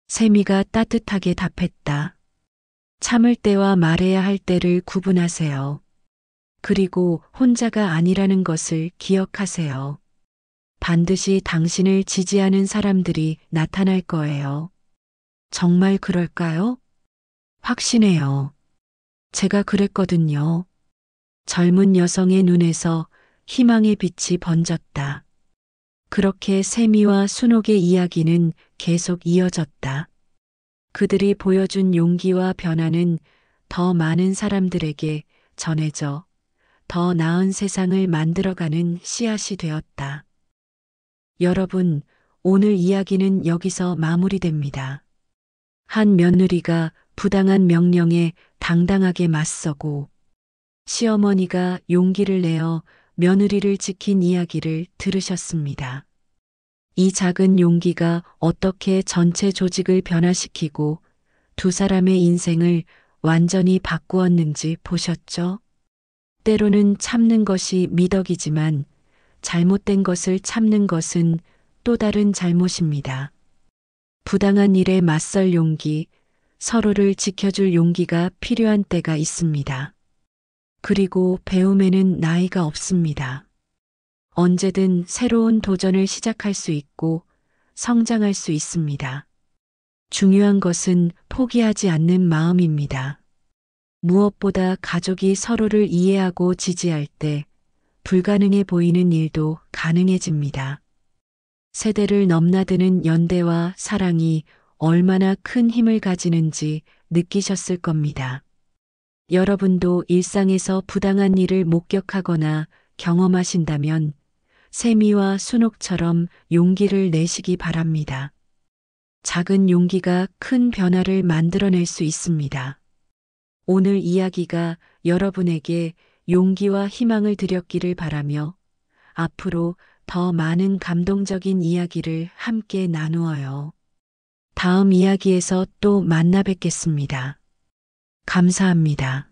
세미가 따뜻하게 답했다. 참을 때와 말해야 할 때를 구분하세요. 그리고 혼자가 아니라는 것을 기억하세요. 반드시 당신을 지지하는 사람들이 나타날 거예요. 정말 그럴까요? 확신해요. 제가 그랬거든요. 젊은 여성의 눈에서 희망의 빛이 번졌다. 그렇게 세미와 순옥의 이야기는 계속 이어졌다. 그들이 보여준 용기와 변화는 더 많은 사람들에게 전해져 더 나은 세상을 만들어가는 씨앗이 되었다. 여러분, 오늘 이야기는 여기서 마무리됩니다. 한 며느리가 부당한 명령에 당당하게 맞서고 시어머니가 용기를 내어 며느리를 지킨 이야기를 들으셨습니다. 이 작은 용기가 어떻게 전체 조직을 변화시키고 두 사람의 인생을 완전히 바꾸었는지 보셨죠? 때로는 참는 것이 미덕이지만 잘못된 것을 참는 것은 또 다른 잘못입니다. 부당한 일에 맞설 용기, 서로를 지켜줄 용기가 필요한 때가 있습니다. 그리고 배움에는 나이가 없습니다. 언제든 새로운 도전을 시작할 수 있고 성장할 수 있습니다. 중요한 것은 포기하지 않는 마음입니다. 무엇보다 가족이 서로를 이해하고 지지할 때 불가능해 보이는 일도 가능해집니다. 세대를 넘나드는 연대와 사랑이 얼마나 큰 힘을 가지는지 느끼셨을 겁니다. 여러분도 일상에서 부당한 일을 목격하거나 경험하신다면 세미와 순옥처럼 용기를 내시기 바랍니다. 작은 용기가 큰 변화를 만들어낼 수 있습니다. 오늘 이야기가 여러분에게 용기와 희망을 드렸기를 바라며 앞으로 더 많은 감동적인 이야기를 함께 나누어요. 다음 이야기에서 또 만나 뵙겠습니다. 감사합니다.